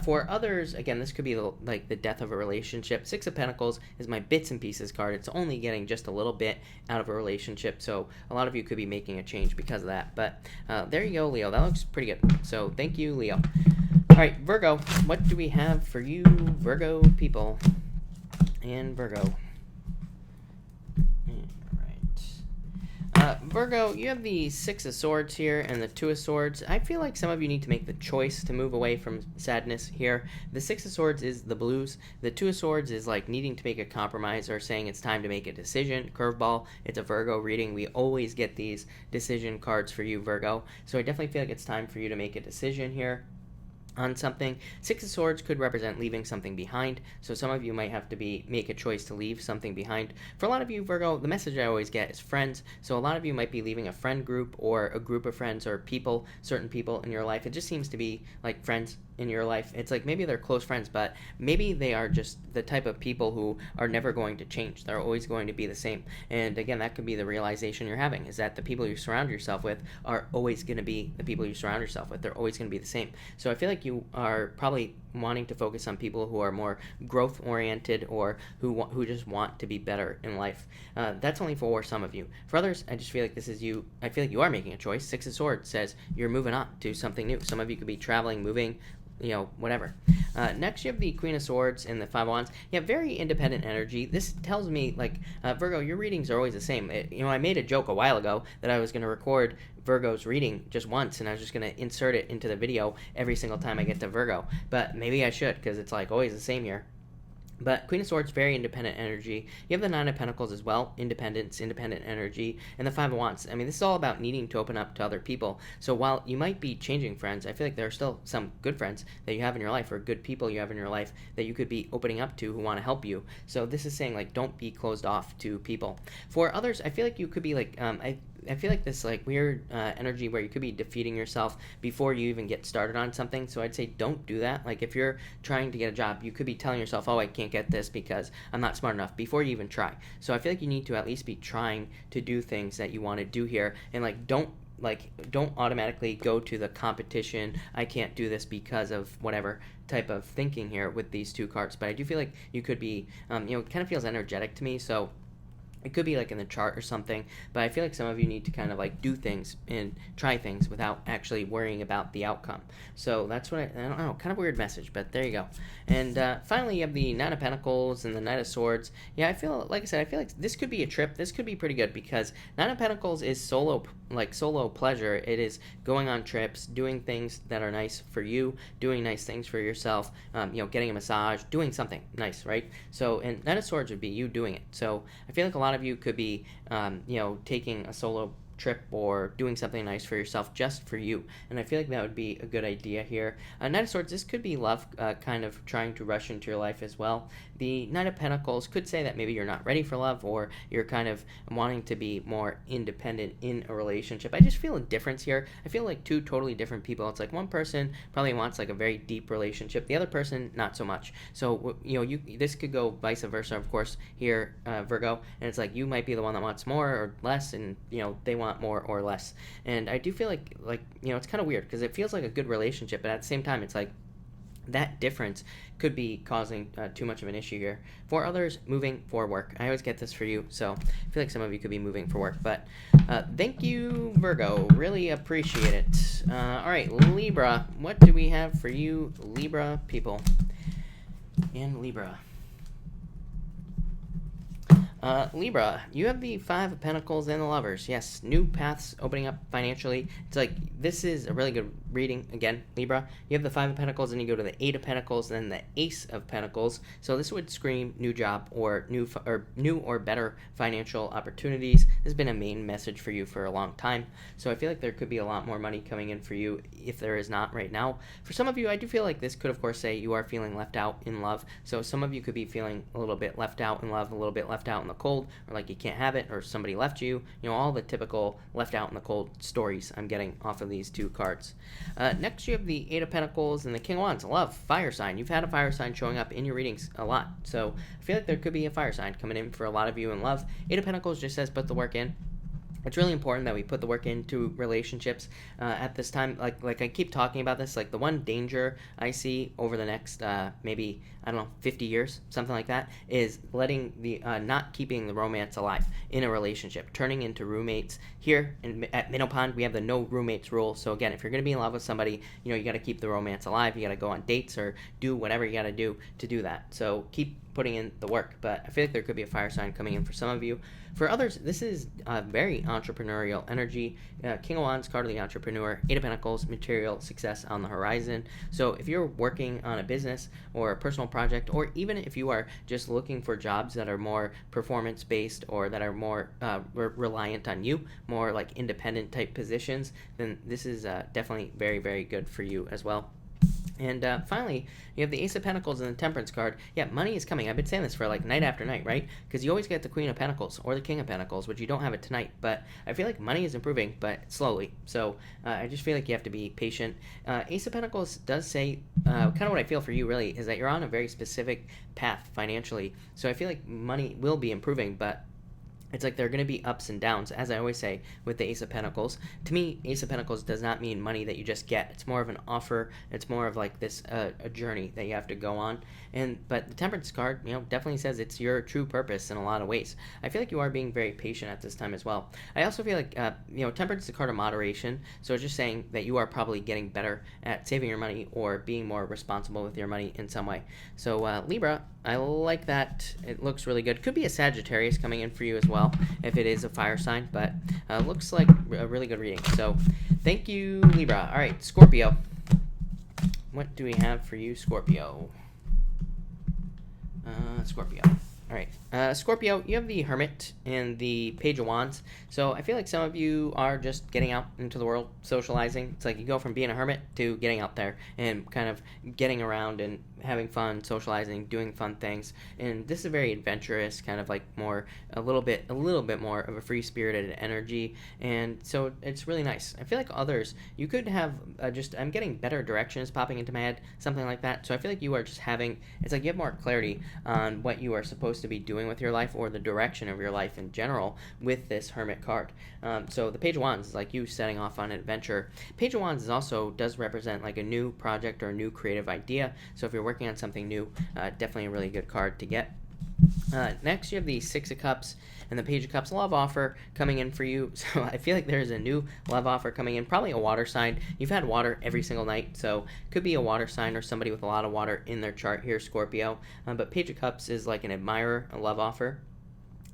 For others, again, this could be the death of a relationship. 6 of Pentacles is my bits and pieces card. It's only getting just a little bit out of a relationship, so a lot of you could be making a change because of that. But there you go, Leo. That looks pretty good. So thank you, Leo. All right, Virgo, what do we have for you, Virgo people? And Virgo. Virgo, you have the 6 of Swords here and the 2 of Swords. I feel like some of you need to make the choice to move away from sadness here. The 6 of Swords is the blues. The 2 of Swords is like needing to make a compromise or saying it's time to make a decision. Curveball, it's a Virgo reading. We always get these decision cards for you, Virgo. So I definitely feel like it's time for you to make a decision here on something. 6 of Swords could represent leaving something behind, so some of you might have to make a choice to leave something behind. For a lot of you, Virgo, the message I always get is friends, so a lot of you might be leaving a friend group or a group of friends or people, certain people in your life. It just seems to be like friends in your life. It's like maybe they're close friends, but maybe they are just the type of people who are never going to change. They're always going to be the same. And again, that could be the realization you're having, is that the people you surround yourself with are always going to be the people you surround yourself with. They're always going to be the same. So I feel like you are probably wanting to focus on people who are more growth oriented or who just want to be better in life. That's only for some of you. For others, I just feel like this is you. I feel like you are making a choice. 6 of Swords says you're moving on to something new. Some of you could be traveling, moving, whatever. Next, you have the Queen of Swords and the 5 of Wands. You have very independent energy. This tells me, like, Virgo, your readings are always the same. I made a joke a while ago that I was going to record Virgo's reading just once, and I was just going to insert it into the video every single time I get to Virgo. But maybe I should, because it's, like, always the same here. But Queen of Swords, very independent energy. You have the 9 of Pentacles as well, independence, independent energy, and the 5 of Wands. I mean, this is all about needing to open up to other people. So while you might be changing friends, I feel like there are still some good friends that you have in your life, or good people you have in your life that you could be opening up to who want to help you. So this is saying, like, don't be closed off to people. For others, I feel like you could be like, I feel like this like weird energy where you could be defeating yourself before you even get started on something. So I'd say don't do that. Like if you're trying to get a job, you could be telling yourself, oh, I can't get this because I'm not smart enough, before you even try. So I feel like you need to at least be trying to do things that you want to do here, and don't automatically go to the competition, I can't do this because of whatever type of thinking here with these 2 cards. But I do feel like you could be, it kind of feels energetic to me. So it could be like in the chart or something, but I feel like some of you need to kind of like do things and try things without actually worrying about the outcome. So that's what I don't know, kind of weird message, but there you go. And finally, you have the 9 of Pentacles and the Knight of Swords. Yeah, I feel like this could be a trip. This could be pretty good because 9 of Pentacles is solo pleasure. It is going on trips, doing things that are nice for you, doing nice things for yourself, getting a massage, doing something nice, right? So, and Knight of Swords would be you doing it. So I feel like a lot of you could be, taking a solo trip or doing something nice for yourself just for you, and I feel like that would be a good idea here. Knight of Swords, this could be love kind of trying to rush into your life as well. The Knight of Pentacles could say that maybe you're not ready for love, or you're kind of wanting to be more independent in a relationship. I just feel a difference here. I feel like 2 totally different people. It's like one person probably wants like a very deep relationship, the other person not so much. So this could go vice versa, of course, here, Virgo, and it's like you might be the one that wants more or less, and they want want more or less. And I do feel like it's kind of weird because it feels like a good relationship, but at the same time, it's like that difference could be causing too much of an issue here. For others, moving for work. I always get this for you, so I feel like some of you could be moving for work. But thank you, Virgo. Really appreciate it. All right, Libra. What do we have for you, Libra people? And Libra. Libra, you have the Five of Pentacles and the Lovers. Yes, new paths opening up financially. It's like, this is a really good reading. Again, Libra, you have the Five of Pentacles, and you go to the Eight of Pentacles, and then the Ace of Pentacles. So this would scream new job or new or better financial opportunities. This has been a main message for you for a long time. So I feel like there could be a lot more money coming in for you if there is not right now. For some of you, I do feel like this could, of course, say you are feeling left out in love. So some of you could be feeling a little bit left out in love, a little bit left out in the cold, or like you can't have it, or somebody left you, all the typical left out in the cold stories I'm getting off of these two cards. Next, you have the Eight of Pentacles and the King of Wands. Love, fire sign. You've had a fire sign showing up in your readings a lot, so I feel like there could be a fire sign coming in for a lot of you in love. Eight of Pentacles just says put the work in. It's really important that we put the work into relationships at this time. Like I keep talking about this, like the one danger I see over the next maybe, I don't know, 50 years, something like that, is letting the not keeping the romance alive in a relationship, turning into roommates. Here at Minnow Pond, we have the no roommates rule. So again, if you're going to be in love with somebody, you got to keep the romance alive. You got to go on dates or do whatever you got to do that. So keep putting in the work. But I feel like there could be a fire sign coming in for some of you. For others, this is very entrepreneurial energy. King of Wands, card of the entrepreneur. Eight of Pentacles, material success on the horizon. So if you're working on a business or a personal project, or even if you are just looking for jobs that are more performance-based or that are more reliant on you, more like independent type positions, then this is definitely very, very good for you as well. And finally, you have the Ace of Pentacles and the Temperance card. Yeah, money is coming. I've been saying this for like night after night, right? Because you always get the Queen of Pentacles or the King of Pentacles, which you don't have it tonight. But I feel like money is improving, but slowly. So I just feel like you have to be patient. Ace of Pentacles does say, kind of what I feel for you really, is that you're on a very specific path financially. So I feel like money will be improving, but it's like there are going to be ups and downs, as I always say with the Ace of Pentacles. To me, Ace of Pentacles does not mean money that you just get. It's more of an offer. It's more of like this a journey that you have to go on. But the Temperance card, definitely says it's your true purpose in a lot of ways. I feel like you are being very patient at this time as well. I also feel like Temperance is a card of moderation, so it's just saying that you are probably getting better at saving your money or being more responsible with your money in some way. So Libra, I like that. It looks really good. Could be a Sagittarius coming in for you as well, if it is a fire sign, but looks like a really good reading. So thank you, Libra. All right, Scorpio. What do we have for you, Scorpio? Scorpio. All right, Scorpio, you have the Hermit and the Page of Wands. So I feel like some of you are just getting out into the world, socializing. It's like you go from being a hermit to getting out there and kind of getting around and having fun, socializing, doing fun things. And this is a very adventurous, kind of like a little bit more of a free-spirited energy. And so it's really nice. I feel like others, you could have I'm getting better directions popping into my head, something like that. So I feel like you are just it's like you have more clarity on what you are supposed to be doing with your life, or the direction of your life in general with this Hermit card. So the Page of Wands is like you setting off on an adventure. Page of Wands does represent like a new project or a new creative idea. So if you're working on something new, definitely a really good card to get. Next, you have the Six of Cups and the Page of Cups love offer coming in for you. So I feel like there's a new love offer coming in, probably a water sign. You've had water every single night, so could be a water sign or somebody with a lot of water in their chart here, Scorpio. But Page of Cups is like an admirer, a love offer.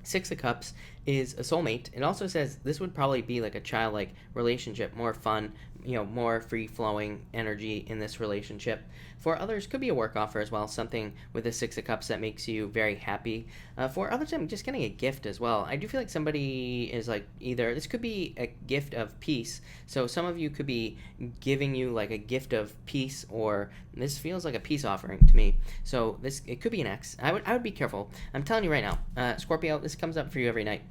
Six of Cups is a soulmate. It also says this would probably be like a childlike relationship, more fun, more free-flowing energy in this relationship. For others, could be a work offer as well, something with a Six of Cups that makes you very happy. For others, I'm just getting a gift as well. I do feel like somebody is like this could be a gift of peace. So some of you could be giving you like a gift of peace, or this feels like a peace offering to me. So it could be an ex. I would be careful. I'm telling you right now, Scorpio, this comes up for you every night.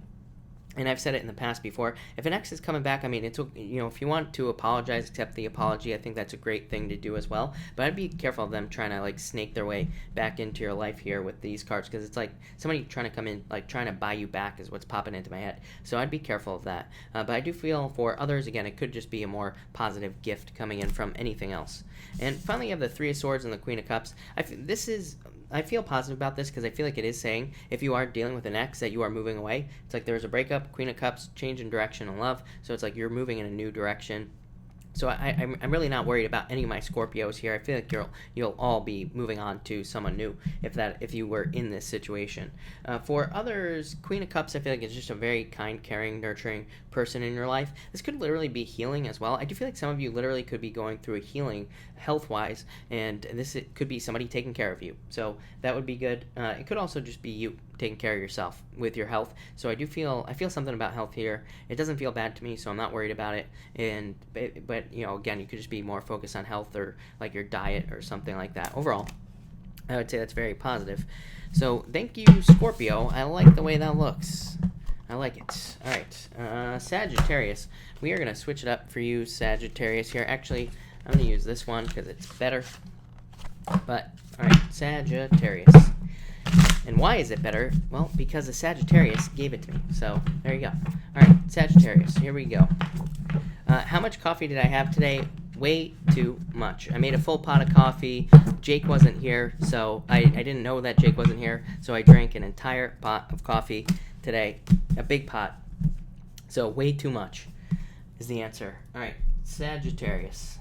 And I've said it in the past before, if an ex is coming back, I mean, it's, you know, if you want to apologize, accept the apology, I think that's a great thing to do as well. But I'd be careful of them trying to, like, snake their way back into your life here with these cards, because it's like somebody trying to come in, like, trying to buy you back is what's popping into my head. So I'd be careful of that. But I do feel for others, again, it could just be a more positive gift coming in from anything else. And finally, you have the Three of Swords and the Queen of Cups. I feel positive about this because I feel like it is saying if you are dealing with an ex that you are moving away. It's like there's a breakup, Queen of Cups, change in direction in love. So it's like you're moving in a new direction. So I'm really not worried about any of my Scorpios here. I feel like you'll all be moving on to someone new if you were in this situation. For others, Queen of Cups, I feel like it's just a very kind, caring, nurturing person in your life. This could literally be healing as well. I do feel like some of you literally could be going through a healing health-wise, and it could be somebody taking care of you. So that would be good. It could also just be you taking care of yourself with your health. So I feel something about health here. It doesn't feel bad to me, so I'm not worried about it. But you know, again, you could just be more focused on health or like your diet or something like that. Overall, I would say that's very positive. So thank you, Scorpio. I like the way that looks. I like it. All right, Sagittarius. We are gonna switch it up for you, Sagittarius. Here, actually, I'm gonna use this one because it's better. But all right, Sagittarius. And why is it better? Well, because the Sagittarius gave it to me. So there you go. All right, Sagittarius, here we go. How much coffee did I have today? Way too much. I made a full pot of coffee. Jake wasn't here, so I didn't know that Jake wasn't here. So I drank an entire pot of coffee today, a big pot. So way too much is the answer. All right, Sagittarius.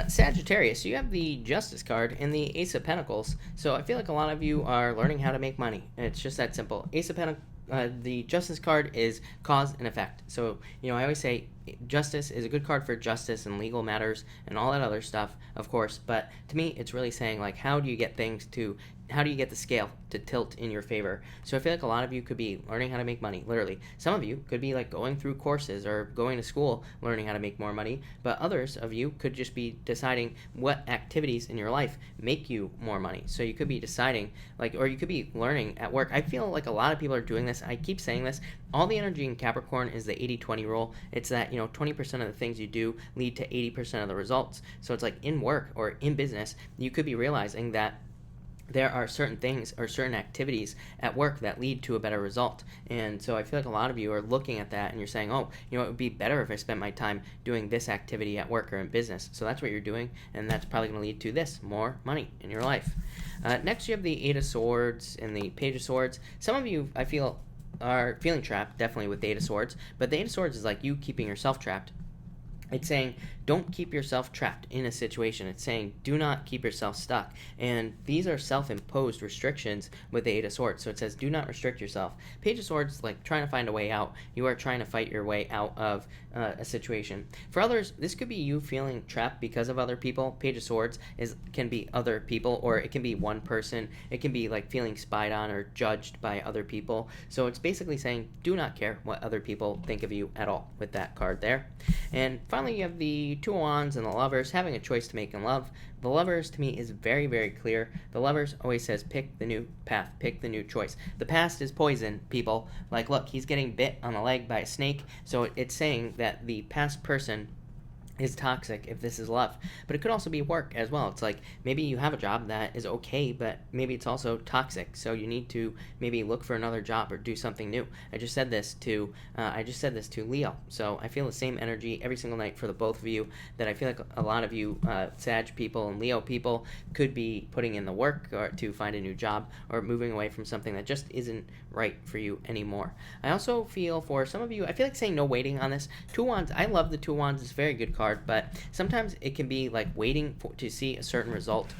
Sagittarius, you have the Justice card and the Ace of Pentacles. So I feel like a lot of you are learning how to make money. It's just that simple. Ace of Pentacles. The Justice card is cause and effect. So, you know, I always say Justice is a good card for justice and legal matters and all that other stuff, of course. But to me, it's really saying, like, how do you get the scale to tilt in your favor? So I feel like a lot of you could be learning how to make money, literally. Some of you could be, like, going through courses or going to school learning how to make more money. But others of you could just be deciding what activities in your life make you more money. So you could be deciding, like, or you could be learning at work. I feel like a lot of people are doing this. I keep saying this. All the energy in Capricorn is the 80-20 rule. It's that, you know, 20% of the things you do lead to 80% of the results. So it's like in work or in business, you could be realizing that there are certain things or certain activities at work that lead to a better result. And so I feel like a lot of you are looking at that and you're saying, oh, you know, it would be better if I spent my time doing this activity at work or in business. So that's what you're doing, and that's probably going to lead to this, more money in your life. Next, you have the Eight of Swords and the Page of Swords. Some of you, I feel, are feeling trapped, definitely with the Eight of Swords, but the Eight of Swords is like you keeping yourself trapped. It's saying don't keep yourself trapped in a situation. It's saying do not keep yourself stuck. And these are self-imposed restrictions with the Eight of Swords. So it says do not restrict yourself. Page of Swords, like trying to find a way out. You are trying to fight your way out of a situation. For others, this could be you feeling trapped because of other people. Page of Swords can be other people, or it can be one person. It can be like feeling spied on or judged by other people. So it's basically saying do not care what other people think of you at all with that card there. And finally, you have the Two of Wands and the Lovers, having a choice to make in love. The Lovers, to me, is very, very clear. The Lovers always says pick the new path, pick the new choice. The past is poison, people. Like, look, he's getting bit on the leg by a snake, so it's saying that the past person is toxic if this is love. But it could also be work as well. It's like maybe you have a job that is okay, but maybe it's also toxic, so you need to maybe look for another job or do something new. I just said this to Leo, so I feel the same energy every single night for the both of you, that I feel like a lot of you Sag people and Leo people could be putting in the work or to find a new job or moving away from something that just isn't right for you anymore. I also feel for some of you, I feel like saying no waiting on this. Two of Wands, I love the Two of Wands. It's a very good card, but sometimes it can be like waiting to see a certain result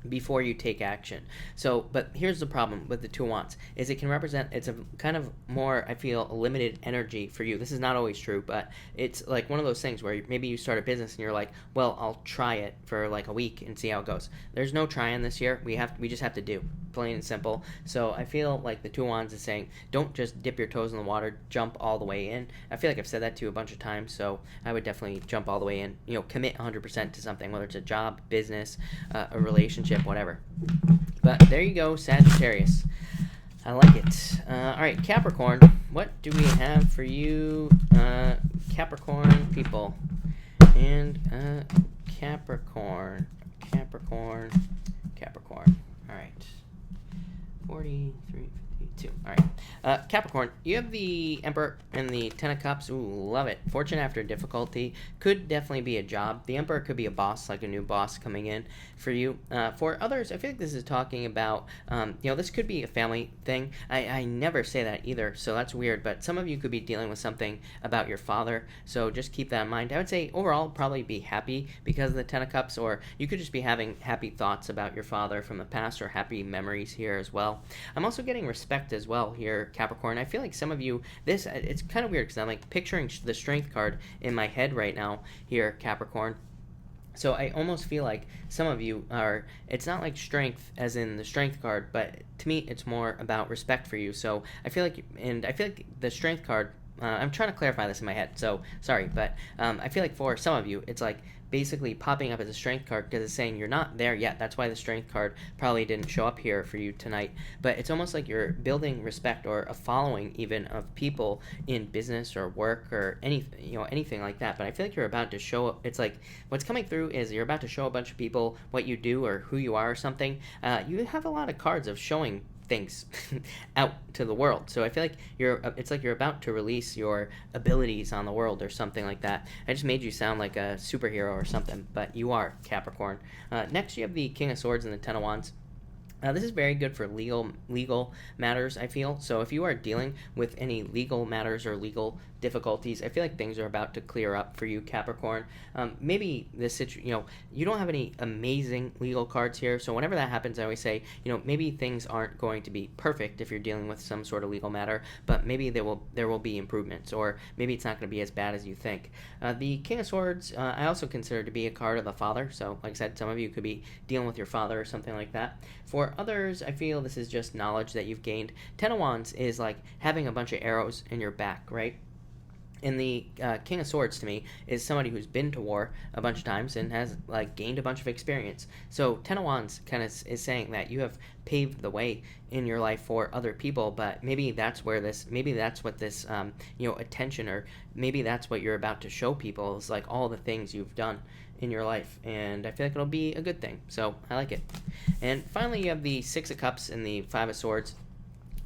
before you take action. So, but here's the problem with the Two of Wands, is it can represent, it's a kind of more, I feel, a limited energy for you. This is not always true, but it's like one of those things where maybe you start a business and you're like, well, I'll try it for like a week and see how it goes. There's no trying this year. We just have to do, plain and simple. So I feel like the Two of Wands is saying, don't just dip your toes in the water, jump all the way in. I feel like I've said that to you a bunch of times, so I would definitely jump all the way in, you know, commit 100% to something, whether it's a job, business, a relationship, whatever. But there you go, Sagittarius. I like it. All right, Capricorn. What do we have for you, Capricorn people? And Capricorn. All right. 43, 52. All right. Capricorn, you have the Emperor and the Ten of Cups. Ooh, love it. Fortune after difficulty could definitely be a job. The Emperor could be a boss, like a new boss coming in for you. For others, I feel like this is talking about, this could be a family thing. I never say that either, so that's weird. But some of you could be dealing with something about your father, so just keep that in mind. I would say overall, probably be happy because of the Ten of Cups, or you could just be having happy thoughts about your father from the past, or happy memories here as well. I'm also getting respect as well here, Capricorn. I feel like some of you, it's kind of weird because I'm like picturing the Strength card in my head right now here, Capricorn. So I almost feel like some of you are, it's not like strength as in the Strength card, but to me it's more about respect for you. So I feel like the Strength card, I'm trying to clarify this in my head, so sorry, but I feel like for some of you, it's like basically popping up as a Strength card because it's saying you're not there yet. That's why the Strength card probably didn't show up here for you tonight. But it's almost like you're building respect or a following even of people in business or work or anything like that. But I feel like you're about to show up. It's like what's coming through is you're about to show a bunch of people what you do or who you are or something. You have a lot of cards of showing things out to the world. So I feel like it's like you're about to release your abilities on the world or something like that. I just made you sound like a superhero or something, but you are, Capricorn. Next, you have the King of Swords and the Ten of Wands. This is very good for legal matters, I feel. So if you are dealing with any legal matters or legal difficulties, I feel like things are about to clear up for you, Capricorn. Maybe you don't have any amazing legal cards here. So whenever that happens, I always say, maybe things aren't going to be perfect if you're dealing with some sort of legal matter, but maybe there will be improvements, or maybe it's not going to be as bad as you think. The King of Swords, I also consider to be a card of the father. So like I said, some of you could be dealing with your father or something like that. For others, I feel this is just knowledge that you've gained. Ten of Wands is like having a bunch of arrows in your back, right? And the King of Swords to me is somebody who's been to war a bunch of times and has like gained a bunch of experience. So Ten of Wands kind of is saying that you have paved the way in your life for other people, but maybe that's what this attention, or maybe that's what you're about to show people is like all the things you've done in your life, and I feel like it'll be a good thing. So I like it. And finally, you have the Six of Cups and the Five of Swords.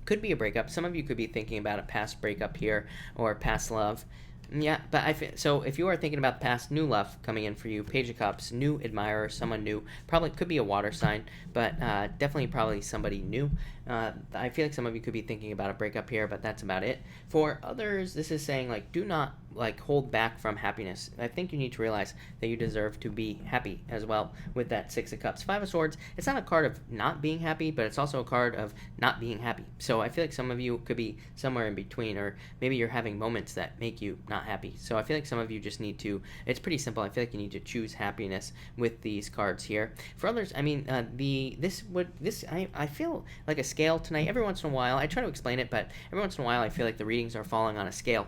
Could be a breakup. Some of you could be thinking about a past breakup here or past love. Yeah, but so if you are thinking about past new love coming in for you, Page of Cups, new admirer, someone new, probably could be a water sign, but definitely probably somebody new. I feel like some of you could be thinking about a breakup here, but that's about it. For others, this is saying like do not like hold back from happiness. I think you need to realize that you deserve to be happy as well with that Six of Cups. Five of Swords, it's not a card of not being happy, but it's also a card of not being happy. So I feel like some of you could be somewhere in between, or maybe you're having moments that make you not happy. So I feel like some of you just need to, it's pretty simple. I feel like you need to choose happiness with these cards here. For others, I mean, I feel like a scale tonight. Every once in a while, I try to explain it, but every once in a while I feel like the readings are falling on a scale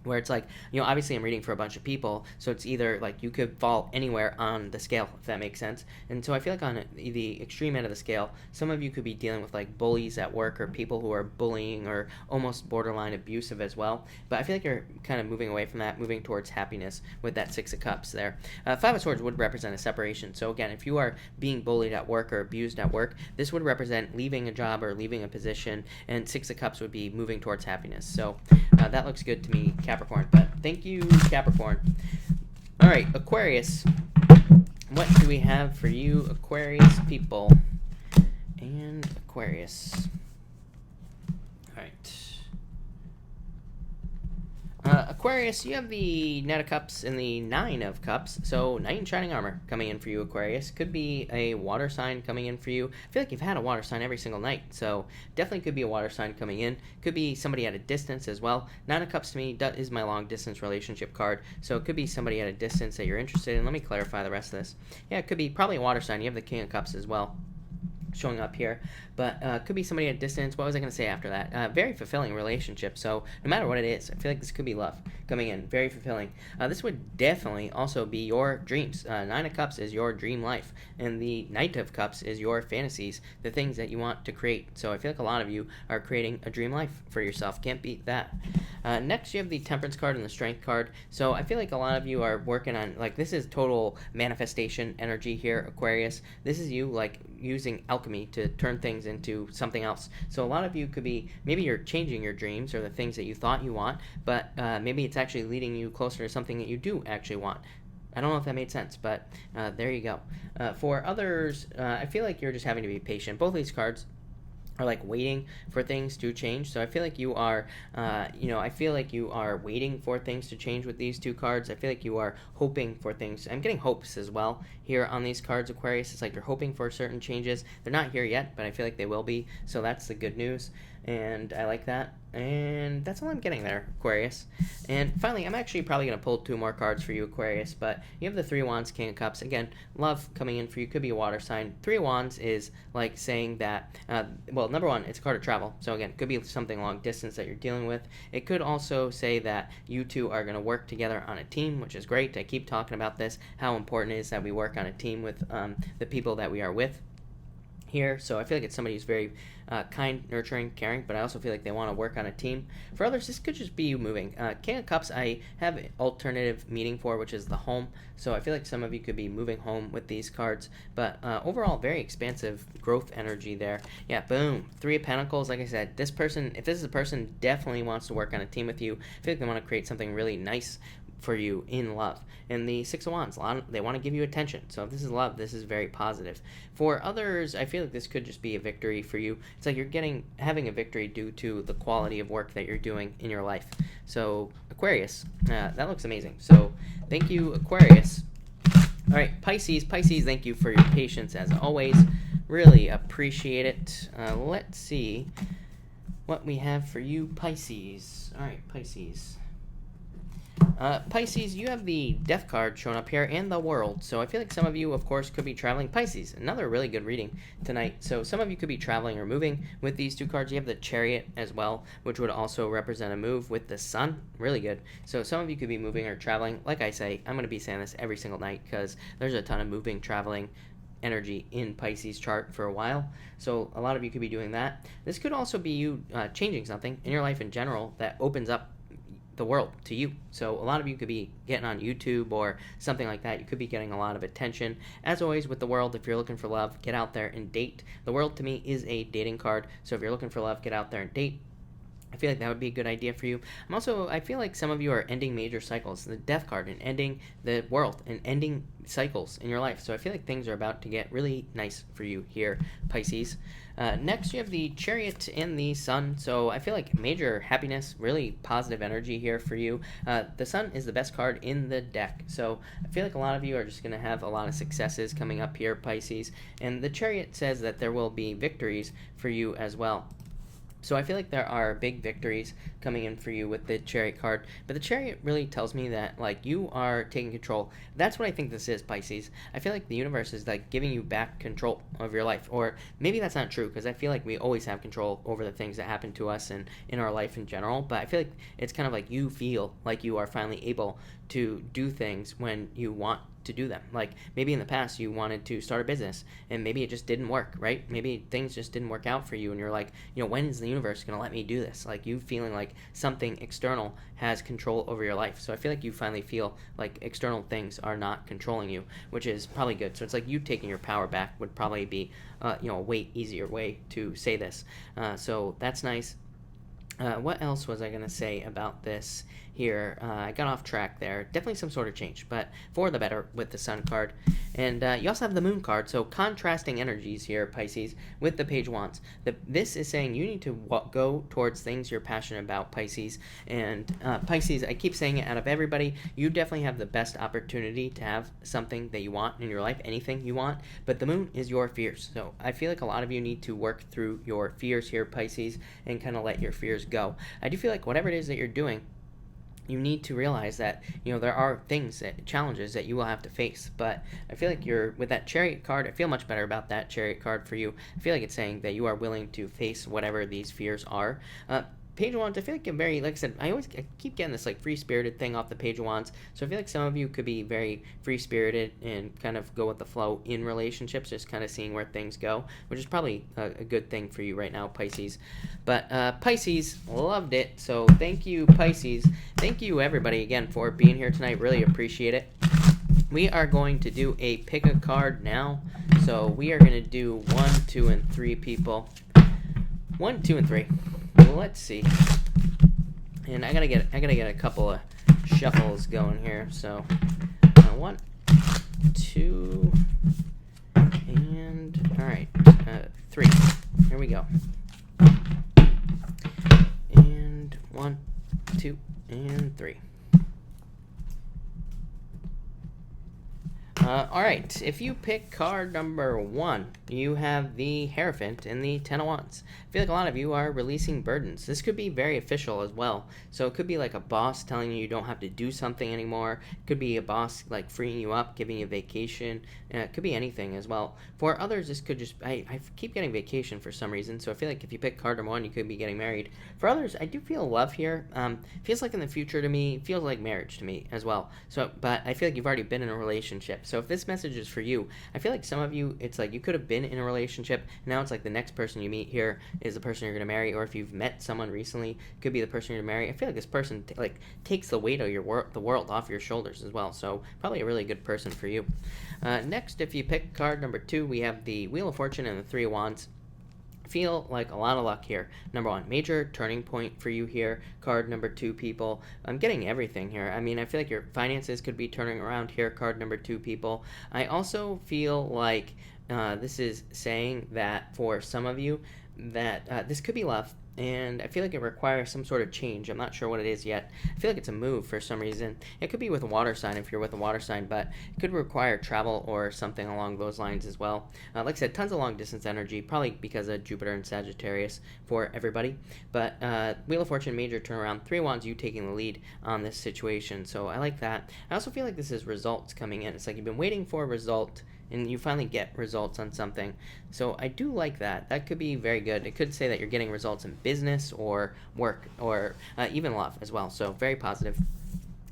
where it's like, obviously I'm reading for a bunch of people, so it's either like you could fall anywhere on the scale, if that makes sense. And so I feel like on the extreme end of the scale, some of you could be dealing with like bullies at work, or people who are bullying or almost borderline abusive as well. But I feel like you're kind of moving away from that, moving towards happiness with that Six of Cups there. Five of Swords would represent a separation. So again, if you are being bullied at work or abused at work, this would represent leaving a job or leaving a position, and Six of Cups would be moving towards happiness. So that looks good to me, Capricorn. But thank you, Capricorn. All right, Aquarius. What do we have for you, Aquarius people? And Aquarius. All right. Aquarius, you have the Knight of Cups and the Nine of Cups. So Knight in Shining Armor coming in for you, Aquarius. Could be a water sign coming in for you. I feel like you've had a water sign every single night, so definitely could be a water sign coming in. Could be somebody at a distance as well. Nine of Cups to me is my long distance relationship card, so it could be somebody at a distance that you're interested in. Let me clarify the rest of this. Yeah, it could be probably a water sign. You have the King of Cups as well. showing up here, but could be somebody at a distance. What was I going to say after that? Very fulfilling relationship. So no matter what it is, I feel like this could be love coming in. Very fulfilling. This would definitely also be your dreams. Nine of Cups is your dream life, and the Knight of Cups is your fantasies, the things that you want to create. So I feel like a lot of you are creating a dream life for yourself. Can't beat that. Next, you have the Temperance card and the Strength card. So I feel like a lot of you are working on, like, this is total manifestation energy here, Aquarius. This is you, like, using alchemy to turn things into something else. So a lot of you could be, maybe you're changing your dreams or the things that you thought you want, but maybe it's actually leading you closer to something that you do actually want. I don't know if that made sense, but there you go. For others, I feel like you're just having to be patient. Both of these cards are like waiting for things to change. So I feel like you are, I feel like you are waiting for things to change with these two cards. I feel like you are hoping for things. I'm getting hopes as well here on these cards, Aquarius. It's like you're hoping for certain changes. They're not here yet, but I feel like they will be. So that's the good news, and I like that. And that's all I'm getting there, Aquarius. And finally, I'm actually probably going to pull two more cards for you, Aquarius, but you have the Three of Wands, King of Cups. Again, love coming in for you. Could be a water sign. Three of Wands is like saying that, well, number one, it's a card of travel. So again, could be something long distance that you're dealing with. It could also say that you two are going to work together on a team, which is great. I keep talking about this, how important it is that we work on a team with the people that we are with here. So I feel like it's somebody who's very kind, nurturing, caring, but I also feel like they want to work on a team. For others, this could just be you moving. King of Cups, I have an alternative meaning for, which is the home. So I feel like some of you could be moving home with these cards, but overall, very expansive growth energy there. Yeah, boom. Three of Pentacles, like I said, this person, if this is a person, definitely wants to work on a team with you. I feel like they want to create something really nice for you in love. And the Six of Wands, they want to give you attention. So if this is love, this is very positive. For others, I feel like this could just be a victory for you. It's like you're having a victory due to the quality of work that you're doing in your life. So Aquarius, that looks amazing. So thank you, Aquarius. All right, Pisces, thank you for your patience as always. Really appreciate it. Let's see what we have for you, Pisces. All right, Pisces. Pisces, you have the Death card shown up here and the World. So I feel like some of you, of course, could be traveling. Pisces, another really good reading tonight. So some of you could be traveling or moving with these two cards. You have the Chariot as well, which would also represent a move with the Sun. Really good. So some of you could be moving or traveling. Like I say, I'm going to be saying this every single night because there's a ton of moving, traveling energy in Pisces chart for a while. So a lot of you could be doing that. This could also be you changing something in your life in general that opens up the world to you. So a lot of you could be getting on YouTube or something like that. You could be getting a lot of attention. As always with the World, if you're looking for love, get out there and date. The World to me is a dating card. So if you're looking for love, get out there and date. I feel like that would be a good idea for you. I feel like some of you are ending major cycles. The Death card and ending the World and ending cycles in your life. So I feel like things are about to get really nice for you here, Pisces. Next, you have the Chariot and the Sun. So I feel like major happiness, really positive energy here for you. The Sun is the best card in the deck. So I feel like a lot of you are just going to have a lot of successes coming up here, Pisces. And the Chariot says that there will be victories for you as well. So I feel like there are big victories coming in for you with the Chariot card. But the Chariot really tells me that, like, you are taking control. That's what I think this is, Pisces. I feel like the universe is, like, giving you back control of your life. Or maybe that's not true, because I feel like we always have control over the things that happen to us and in our life in general. But I feel like it's kind of like you feel like you are finally able to do things when you want to do them. Like maybe in the past you wanted to start a business and maybe it just didn't work, right? Maybe things just didn't work out for you and you're like, when is the universe going to let me do this? Like you feeling like something external has control over your life. So I feel like you finally feel like external things are not controlling you, which is probably good. So it's like you taking your power back would probably be a way easier way to say this. So that's nice. What else was I going to say about this here? I got off track there. Definitely some sort of change, but for the better with the Sun card. And you also have the Moon card, so contrasting energies here, Pisces, with the Page of Wands. This is saying you need to go towards things you're passionate about, Pisces. And Pisces, I keep saying it out of everybody, you definitely have the best opportunity to have something that you want in your life, anything you want, but the Moon is your fears. So I feel like a lot of you need to work through your fears here, Pisces, and kind of let your fears go. I do feel like whatever it is that you're doing, you need to realize that, there are challenges that you will have to face. But I feel like with that Chariot card, I feel much better about that Chariot card for you. I feel like it's saying that you are willing to face whatever these fears are. Page of Wands, I feel like like I said, I keep getting this like free-spirited thing off the Page of Wands. So I feel like some of you could be very free-spirited and kind of go with the flow in relationships, just kind of seeing where things go, which is probably a good thing for you right now, Pisces. But Pisces, loved it. So thank you, Pisces. Thank you, everybody, again, for being here tonight. Really appreciate it. We are going to do a pick a card now. So we are going to do 1, 2, and 3 people. 1, 2, and 3. Let's see, and I gotta get a couple of shuffles going here. So 1, 2, and all right, 3. Here we go. And 1, 2, and 3. All right, if you pick card number 1, you have the Hierophant and the Ten of Wands. I feel like a lot of you are releasing burdens. This could be very official as well. So it could be like a boss telling you don't have to do something anymore. It could be a boss like freeing you up, giving you vacation. It could be anything as well. For others, this could just, I keep getting vacation for some reason. So I feel like if you pick card number 1, you could be getting married. For others, I do feel love here. Feels like in the future to me, feels like marriage to me as well. So, but I feel like you've already been in a relationship. So if this message is for you, I feel like some of you, it's like you could have been in a relationship. Now it's like the next person you meet here is the person you're going to marry, or if you've met someone recently, it could be the person you're going to marry. I feel like this person takes the weight of the world off your shoulders as well. So probably a really good person for you. Next, if you pick card number 2, we have the Wheel of Fortune and the 3 of Wands. Feel like a lot of luck here. Number 1, major turning point for you here. Card number 2, people. I'm getting everything here. I mean, I feel like your finances could be turning around here. Card number 2, people. I also feel like this is saying that for some of you that this could be love. And I feel like it requires some sort of change. I'm not sure what it is yet. I feel like it's a move for some reason. It could be with a water sign if you're with a water sign, but it could require travel or something along those lines as well. Like I said, tons of long distance energy, probably because of Jupiter and Sagittarius for everybody. But Wheel of Fortune, major turnaround, 3 Wands, you taking the lead on this situation. So I like that. I also feel like this is results coming in. It's like you've been waiting for a result, and you finally get results on something. So I do like that. That could be very good. It could say that you're getting results in business or work or even love as well. So very positive.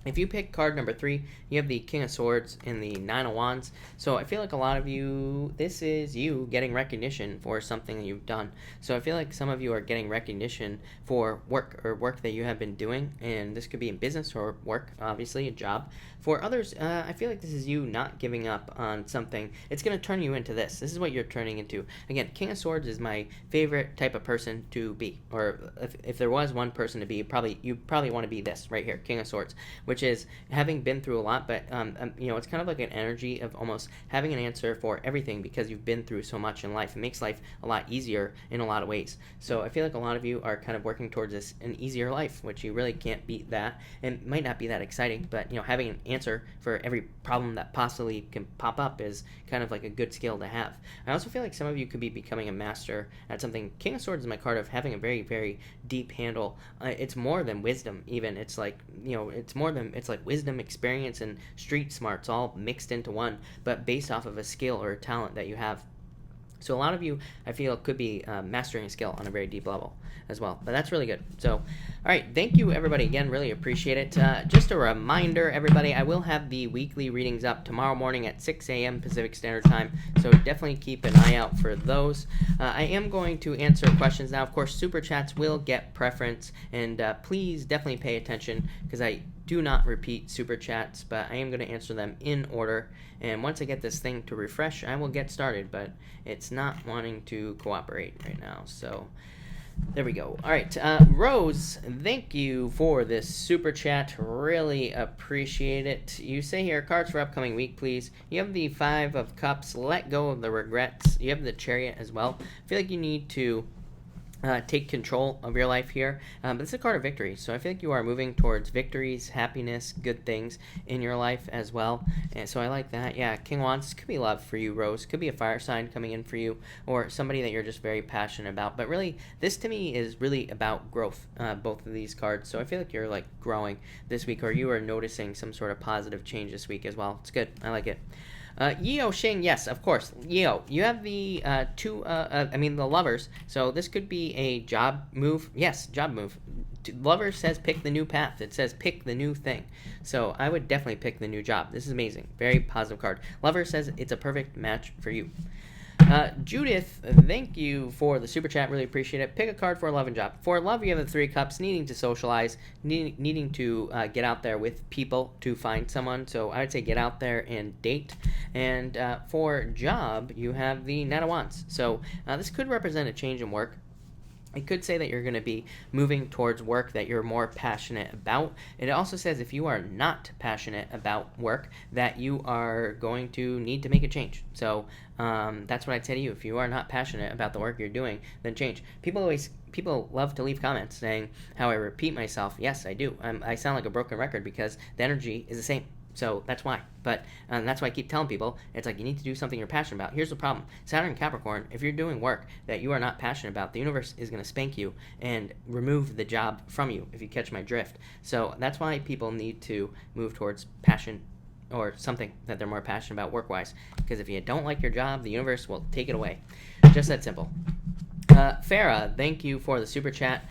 If you pick card number 3, you have the King of Swords and the 9 of Wands. So I feel like a lot of you, this is you getting recognition for something that you've done. So I feel like some of you are getting recognition for work that you have been doing. And this could be in business or work, obviously, a job. For others, I feel like this is you not giving up on something. It's going to turn you into this. This is what you're turning into. Again, King of Swords is my favorite type of person to be. Or if there was one person to be, you probably want to be this right here, King of Swords, which is having been through a lot, but it's kind of like an energy of almost having an answer for everything because you've been through so much in life. It makes life a lot easier in a lot of ways. So I feel like a lot of you are kind of working towards an easier life, which you really can't beat that, and might not be that exciting, but having an answer for every problem that possibly can pop up is kind of like a good skill to have. I also feel like some of you could be becoming a master at something. King of Swords is my card of having a very, very deep handle. It's more than wisdom even. It's like, it's like wisdom, experience, and street smarts all mixed into one, but based off of a skill or a talent that you have. So a lot of you, I feel, could be mastering a skill on a very deep level as well. But that's really good. So, all right, thank you, everybody. Again, really appreciate it. Just a reminder, everybody, I will have the weekly readings up tomorrow morning at 6 a.m. Pacific Standard Time. So definitely keep an eye out for those. I am going to answer questions now. Of course, Super Chats will get preference. And please definitely pay attention because I do not repeat Super Chats, but I am going to answer them in order. And once I get this thing to refresh, I will get started, but it's not wanting to cooperate right now. So there we go. All right, Rose, thank you for this Super Chat. Really appreciate it. You say here, cards for upcoming week, please. You have the 5 of Cups, let go of the regrets. You have the Chariot as well. I feel like you need to take control of your life here. But it's a card of victory, so I feel like you are moving towards victories, happiness, good things in your life as well. And so I like that. Yeah, King Wands could be love for you, Rose. Could be a fire sign coming in for you, or somebody that you're just very passionate about. But really, this to me is really about growth, both of these cards. So I feel like you're like growing this week, or you are noticing some sort of positive change this week as well. It's good. I like it. Yeo Shing, yes, of course. Yeo, you have the the lovers. So this could be a job move. Yes, job move. Lover says pick the new path. It says pick the new thing. So I would definitely pick the new job. This is amazing. Very positive card. Lover says it's a perfect match for you. Judith, thank you for the super chat. Really appreciate it. Pick a card for love and job. For love, you have the 3 cups, needing to socialize, needing to get out there with people to find someone. So I would say get out there and date. And for job, you have the Knight of Wands. So this could represent a change in work. It could say that you're going to be moving towards work that you're more passionate about. It also says if you are not passionate about work, that you are going to need to make a change. So that's what I'd say to you. If you are not passionate about the work you're doing, then change. People love to leave comments saying how I repeat myself. Yes, I do. I sound like a broken record because the energy is the same. So that's why. But that's why I keep telling people, it's like you need to do something you're passionate about. Here's the problem. Saturn and Capricorn, if you're doing work that you are not passionate about, the universe is going to spank you and remove the job from you, if you catch my drift. So that's why people need to move towards passion or something that they're more passionate about work-wise. Because if you don't like your job, the universe will take it away. Just that simple. Farah, thank you for the super chat.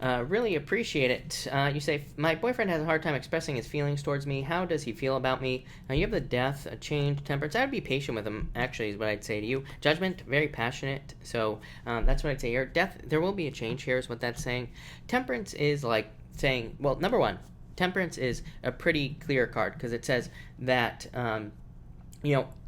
Really appreciate it. You say, my boyfriend has a hard time expressing his feelings towards me. How does he feel about me? You have the Death, a Change, Temperance. I would be patient with him, actually, is what I'd say to you. Judgment, very passionate. So that's what I'd say here. Death, there will be a change here is what that's saying. Temperance is like saying, well, number one, Temperance is a pretty clear card because it says that,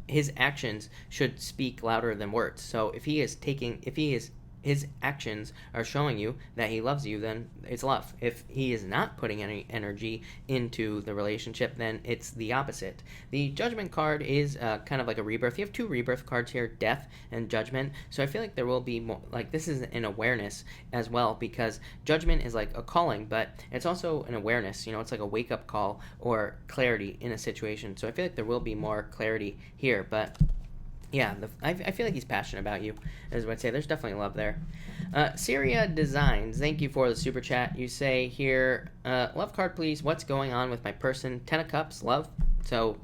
his actions should speak louder than words. So if his actions are showing you that he loves you, then it's love. If he is not putting any energy into the relationship, then it's the opposite. The Judgment card is kind of like a rebirth. You have 2 rebirth cards here, Death and Judgment. So I feel like there will be more, like this is an awareness as well, because Judgment is like a calling, but it's also an awareness. It's like a wake-up call or clarity in a situation. So I feel like there will be more clarity here, but yeah, I feel like he's passionate about you, as I'd say. There's definitely love there. Syria Designs, thank you for the super chat. You say here, love card, please. What's going on with my person? 10 of Cups, love. So,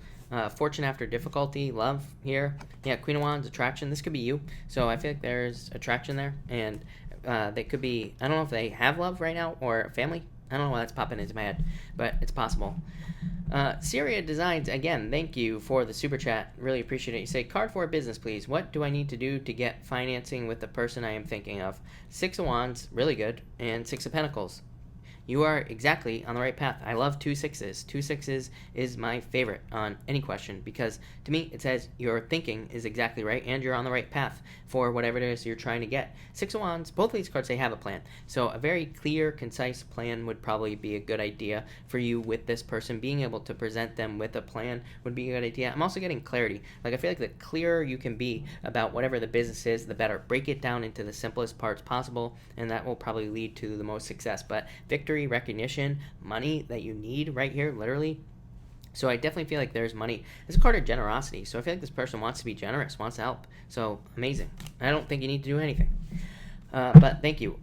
fortune after difficulty, love here. Yeah, Queen of Wands, attraction. This could be you. So I feel like there's attraction there. And they could be, I don't know if they have love right now or family. I don't know why that's popping into my head, but it's possible. Syria Designs, again, thank you for the super chat. Really appreciate it. You say, card for business, please. What do I need to do to get financing with the person I am thinking of? 6 of Wands, really good, and 6 of Pentacles. You are exactly on the right path. I love 2 6s. 2 6s is my favorite on any question because to me it says your thinking is exactly right and you're on the right path for whatever it is you're trying to get. 6 of Wands, both of these cards, they have a plan. So a very clear, concise plan would probably be a good idea for you with this person. Being able to present them with a plan would be a good idea. I'm also getting clarity. Like I feel like the clearer you can be about whatever the business is, the better. Break it down into the simplest parts possible and that will probably lead to the most success. But victory, recognition, money that you need right here, literally. So I definitely feel like there's money. It's a card of generosity. So I feel like this person wants to be generous, wants to help. So amazing. I don't think you need to do anything. But thank you.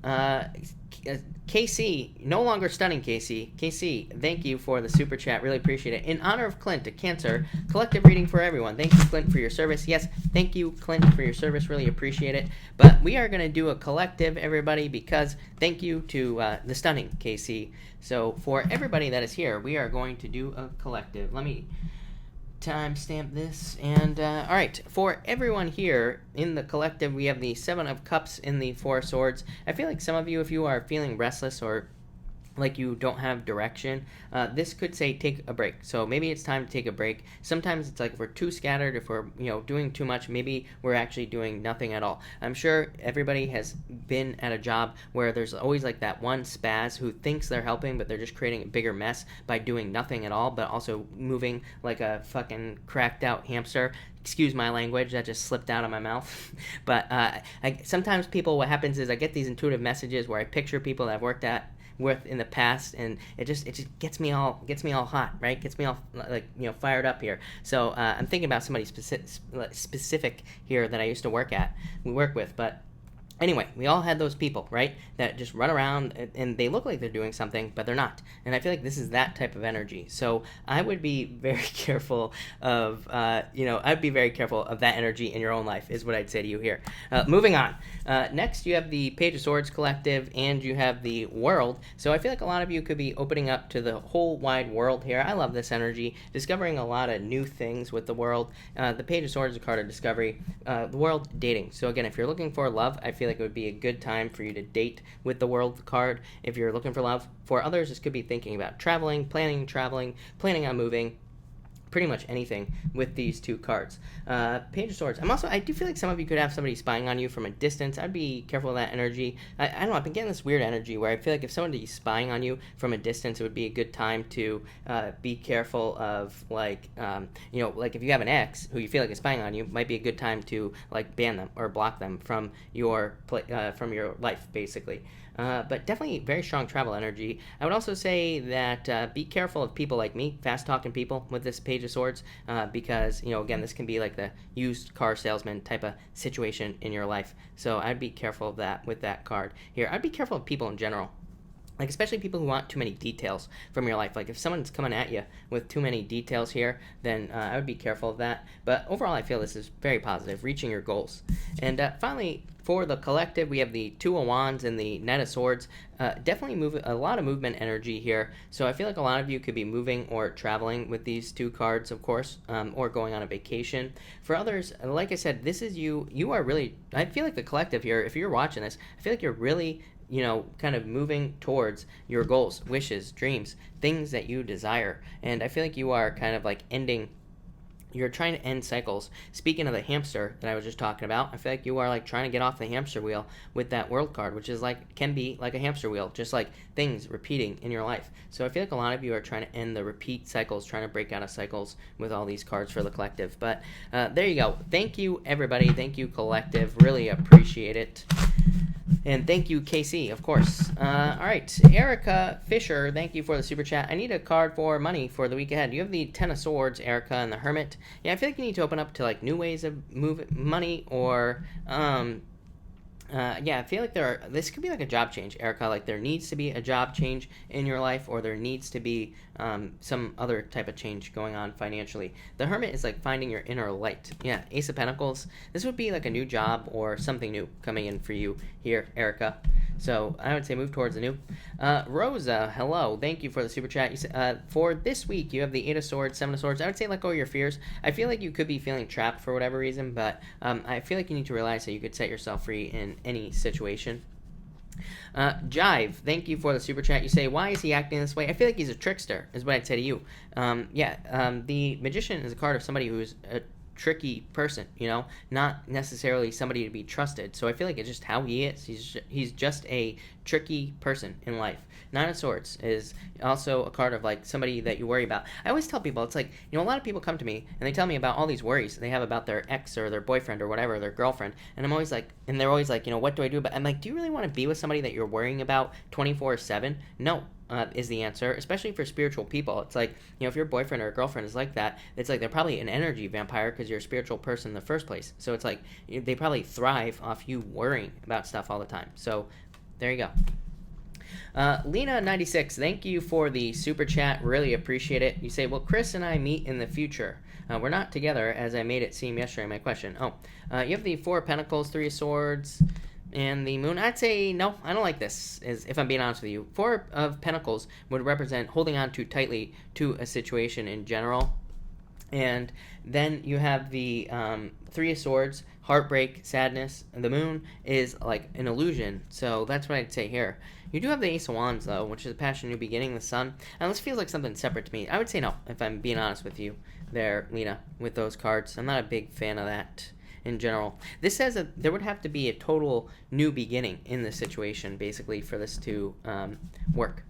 KC, no longer stunning, KC. KC, thank you for the super chat. Really appreciate it. In honor of Clint, a Cancer, collective reading for everyone. Thank you, Clint, for your service. Yes, thank you, Clint, for your service. Really appreciate it. But we are going to do a collective, everybody, because thank you to the stunning KC. So for everybody that is here, we are going to do a collective. Let me timestamp this. And all right, for everyone here in the collective, we have the 7 of Cups in the 4 of Swords. I feel like some of you, if you are feeling restless or like you don't have direction, this could say take a break. So maybe it's time to take a break. Sometimes it's like if we're too scattered, if we're doing too much, maybe we're actually doing nothing at all. I'm sure everybody has been at a job where there's always like that one spaz who thinks they're helping, but they're just creating a bigger mess by doing nothing at all, but also moving like a fucking cracked out hamster. excuse my language, that just slipped out of my mouth. But sometimes people, what happens is I get these intuitive messages where I picture people that I've worked with in the past, and it just gets me all hot, right? Gets me all like, fired up here. So I'm thinking about somebody specific here that I used to work with, but anyway, we all had those people, right, that just run around and they look like they're doing something, but they're not. And I feel like this is that type of energy. So I would be very careful of, I'd be very careful of that energy in your own life, is what I'd say to you here. Moving on. Next, you have the Page of Swords Collective, and you have the World. So I feel like a lot of you could be opening up to the whole wide world here. I love this energy, discovering a lot of new things with the World. The Page of Swords is a card of discovery. The World, dating. So again, if you're looking for love, I feel like it would be a good time for you to date with the World card if you're looking for love. For others, this could be thinking about traveling, planning on moving, pretty much anything with these two cards. Page of Swords. I do feel like some of you could have somebody spying on you from a distance. I'd be careful of that energy. I don't know, I've been getting this weird energy where I feel like if somebody's spying on you from a distance, it would be a good time to be careful of, like, like if you have an ex who you feel like is spying on you, might be a good time to, like, ban them or block them from your life, basically. But definitely very strong travel energy. I would also say that be careful of people like me, fast-talking people with this Page of Swords, because, again, this can be like the used car salesman type of situation in your life. So I'd be careful of that with that card here. I'd be careful of people in general. Like, especially people who want too many details from your life. Like, if someone's coming at you with too many details here, then I would be careful of that. But overall, I feel this is very positive, reaching your goals. And finally, for the collective, we have the Two of Wands and the Knight of Swords. Definitely a lot of movement energy here. So I feel like a lot of you could be moving or traveling with these two cards, of course, or going on a vacation. For others, like I said, this is you. You are really, I feel like the collective here, if you're watching this, I feel like you're really, kind of moving towards your goals, wishes, dreams, things that you desire. And I feel like you are kind of like you're trying to end cycles. Speaking of the hamster that I was just talking about, I feel like you are like trying to get off the hamster wheel with that World card, which is can be like a hamster wheel, just like things repeating in your life. So I feel like a lot of you are trying to end the repeat cycles, trying to break out of cycles with all these cards for the collective. But there you go. Thank you, everybody. Thank you, collective. Really appreciate it. And thank you, KC, of course. All right, Erica Fisher, thank you for the super chat. I need a card for money for the week ahead. You have the Ten of Swords, Erica, and the Hermit. Yeah, I feel like you need to open up to like new ways of moving money, or I feel like this could be like a job change, Erica. Like there needs to be a job change in your life, or there needs to be some other type of change going on financially. The Hermit is like finding your inner light. Yeah, Ace of Pentacles. This would be like a new job or something new coming in for you here, Erica. So I would say move towards the new. Rosa, hello. Thank you for the super chat. For this week, you have the Eight of Swords, Seven of Swords. I would say let go of your fears. I feel like you could be feeling trapped for whatever reason, but I feel like you need to realize that you could set yourself free in any situation. Jive, thank you for the super chat. You say, why is he acting this way? I feel like he's a trickster, is what I'd say to you. The Magician is a card of somebody who's a tricky person, not necessarily somebody to be trusted. So I feel like it's just how he is. He's just a tricky person in life. Nine of Swords is also a card of like somebody that you worry about. I always tell people, it's like, a lot of people come to me and they tell me about all these worries they have about their ex or their boyfriend or whatever, their girlfriend, and I'm always like, and they're always like, what do I do? But I'm like, do you really want to be with somebody that you're worrying about 24/7? No. Is the answer, especially for spiritual people. It's like, if your boyfriend or girlfriend is like that, it's like they're probably an energy vampire because you're a spiritual person in the first place. So it's like they probably thrive off you worrying about stuff all the time. So there you go. Lena96, thank you for the super chat. Really appreciate it. You say, will Chris and I meet in the future? We're not together, as I made it seem yesterday in my question. You have the Four of Pentacles, Three of Swords, and the Moon. I'd say no, I don't like this, if I'm being honest with you. Four of Pentacles would represent holding on too tightly to a situation in general. And then you have the Three of Swords, heartbreak, sadness. And the Moon is like an illusion. So that's what I'd say here. You do have the Ace of Wands, though, which is a passion, new beginning, the Sun. And this feels like something separate to me. I would say no, if I'm being honest with you there, Lena, with those cards. I'm not a big fan of that in general. This says that there would have to be a total new beginning in this situation, basically, for this to work.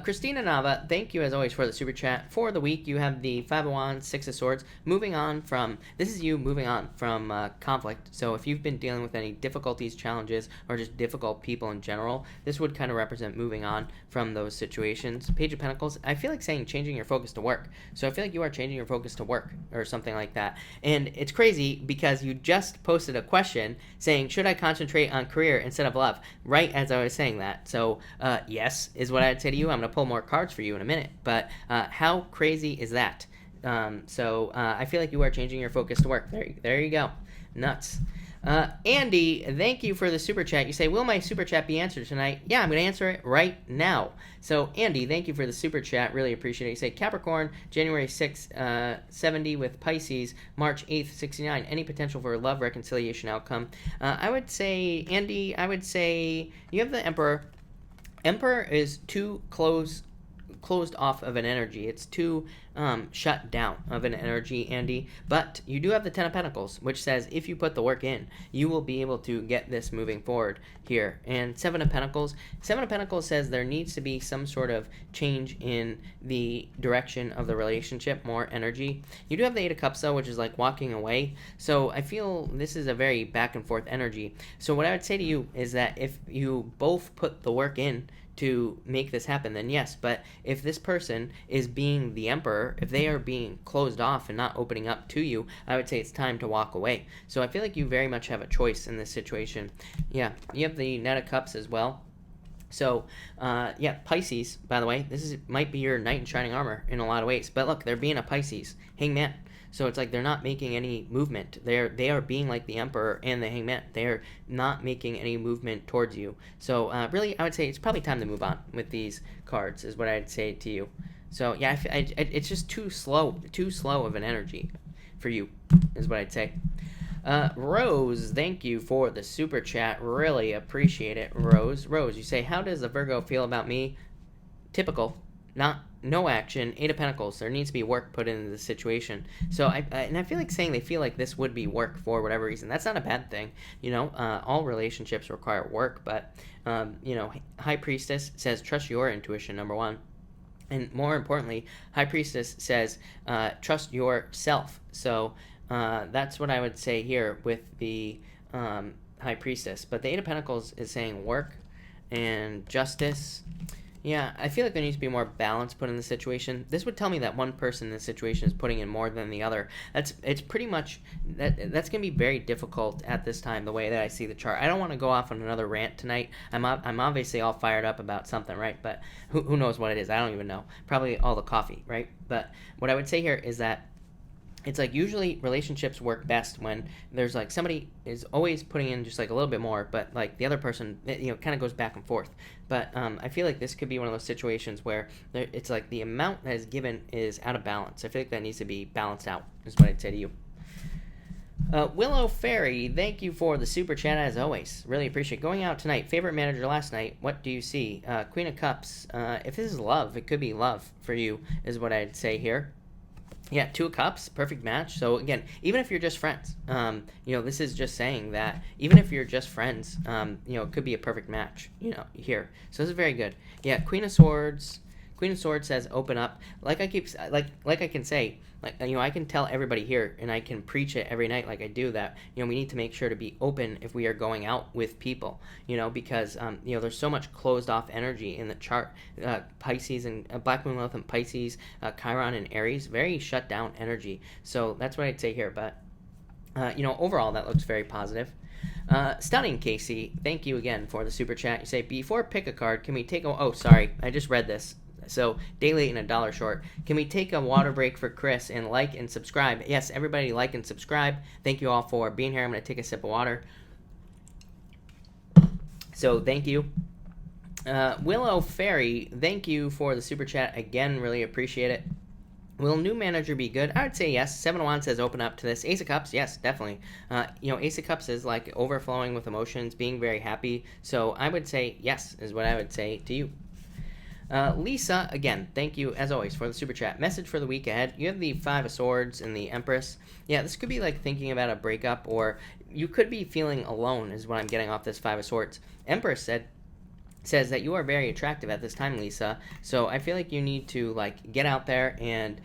Christina Nava, thank you as always for the super chat. For the week, you have the Five of Wands, Six of Swords, moving on from, this is you moving on from conflict. So if you've been dealing with any difficulties, challenges, or just difficult people in general, this would kind of represent moving on from those situations. Page of Pentacles, I feel like saying changing your focus to work. So I feel like you are changing your focus to work or something like that. And it's crazy because you just posted a question saying, should I concentrate on career instead of love? Right as I was saying that. So yes, is what I'd say to you. I'm going to pull more cards for you in a minute. But how crazy is that? I feel like you are changing your focus to work. There you go. Nuts. Andy, thank you for the super chat. You say, will my super chat be answered tonight? Yeah, I'm going to answer it right now. So, Andy, thank you for the super chat. Really appreciate it. You say, Capricorn, January 6th, 70 with Pisces, March 8th, 69. Any potential for love reconciliation outcome? I would say, Andy, you have the Emperor. Emperor is too closed off of an energy. It's too shut down of an energy, Andy. But you do have the Ten of Pentacles, which says if you put the work in, you will be able to get this moving forward here. And Seven of Pentacles says there needs to be some sort of change in the direction of the relationship, more energy. You do have the Eight of Cups, though, which is like walking away. So I feel this is a very back and forth energy. So what I would say to you is that if you both put the work in to make this happen, then yes. But if this person is being the Emperor, if they are being closed off and not opening up to you, I would say it's time to walk away. So I feel like you very much have a choice in this situation. Yeah, you have the Knight of Cups as well. So, yeah, Pisces, by the way, might be your knight in shining armor in a lot of ways. But look, they're being a Pisces. Hangman. So it's like they're not making any movement. They are being like the Emperor and the Hangman. They're not making any movement towards you. So really, I would say it's probably time to move on with these cards is what I'd say to you. So yeah, it's just too slow of an energy for you is what I'd say. Rose, thank you for the super chat. Really appreciate it, Rose. Rose, you say, how does the Virgo feel about me? Typical. No action. Eight of Pentacles. There needs to be work put into the situation. So I feel like saying they feel like this would be work for whatever reason. That's not a bad thing. You know, all relationships require work, but you know, High Priestess says trust your intuition, number one. And more importantly, High Priestess says trust yourself. So that's what I would say here with the High Priestess. But the Eight of Pentacles is saying work and justice. Yeah, I feel like there needs to be more balance put in the situation. This would tell me that one person in the situation is putting in more than the other. It's pretty much that's going to be very difficult at this time, the way that I see the chart. I don't want to go off on another rant tonight. I'm obviously all fired up about something, right? But who knows what it is? I don't even know. Probably all the coffee, right? But what I would say here is that it's like usually relationships work best when there's like somebody is always putting in just like a little bit more, but like the other person, you know, kind of goes back and forth. But I feel like this could be one of those situations where it's like the amount that is given is out of balance. I feel like that needs to be balanced out is what I'd say to you. Willow Fairy, thank you for the super chat as always. Really appreciate it. Going out tonight. Favorite manager last night. What do you see? Queen of Cups. If this is love, it could be love for you is what I'd say here. Yeah, Two of Cups, perfect match. So again, even if you're just friends, you know, this is just saying that even if you're just friends, you know, it could be a perfect match, you know, here. So this is very good. Yeah, Queen of Swords. Queen of Swords says open up. Like I can say, like, you know, I can tell everybody here, and I can preach it every night like I do, that, you know, we need to make sure to be open if we are going out with people, you know, because, you know, there's so much closed off energy in the chart. Pisces and Black Moon Lilith and Pisces, Chiron and Aries, very shut down energy. So that's what I'd say here. But, you know, overall, that looks very positive. Stunning Casey, thank you again for the super chat. You say, before pick a card, can we take a... Oh, sorry, I just read this. So, day late and $1 short. Can we take a water break for Chris and like and subscribe? Yes, everybody like and subscribe. Thank you all for being here. I'm going to take a sip of water. So, thank you. Willow Fairy, thank you for the super chat. Again, really appreciate it. Will new manager be good? I would say yes. 7 of Wands says open up to this. Ace of Cups, yes, definitely. You know, Ace of Cups is like overflowing with emotions, being very happy. So, I would say yes is what I would say to you. Lisa, again, thank you, as always, for the super chat. Message for the week ahead. You have the Five of Swords and the Empress. Yeah, this could be like thinking about a breakup, or you could be feeling alone, is what I'm getting off this Five of Swords. Empress says that you are very attractive at this time, Lisa. So I feel like you need to like get out there and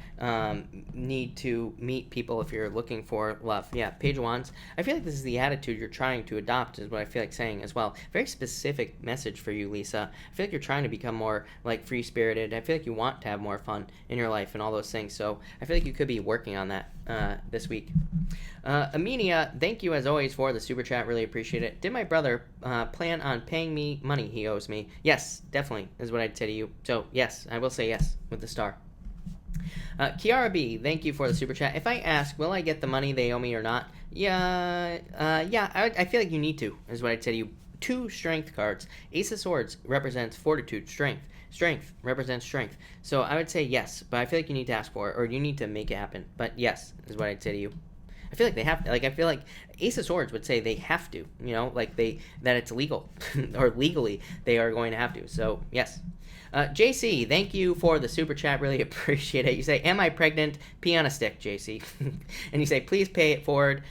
need to meet people if you're looking for love. Yeah, Page of Wands. I feel like this is the attitude you're trying to adopt, is what I feel like saying as well. Very specific message for you, Lisa. I feel like you're trying to become more like free spirited. I feel like you want to have more fun in your life and all those things. So I feel like you could be working on that this week. Amelia, thank you as always for the super chat. Really appreciate it. Did my brother plan on paying me money he owes me? Yes, definitely is what I'd say to you. So yes, I will say yes with the star. Kiara B, thank you for the super chat. If I ask, will I get the money they owe me or not? Yeah, I feel like you need to, is what I'd say to you. 2 strength cards. Ace of Swords represents fortitude, strength. Strength represents strength. So I would say yes, but I feel like you need to ask for it, or you need to make it happen. But yes, is what I'd say to you. I feel like they have to. Like, I feel like Ace of Swords would say they have to, you know, like that it's legal, or legally they are going to have to. So yes. JC, thank you for the super chat. Really appreciate it. You say, am I pregnant? Pee on a stick, JC. And you say, please pay it forward.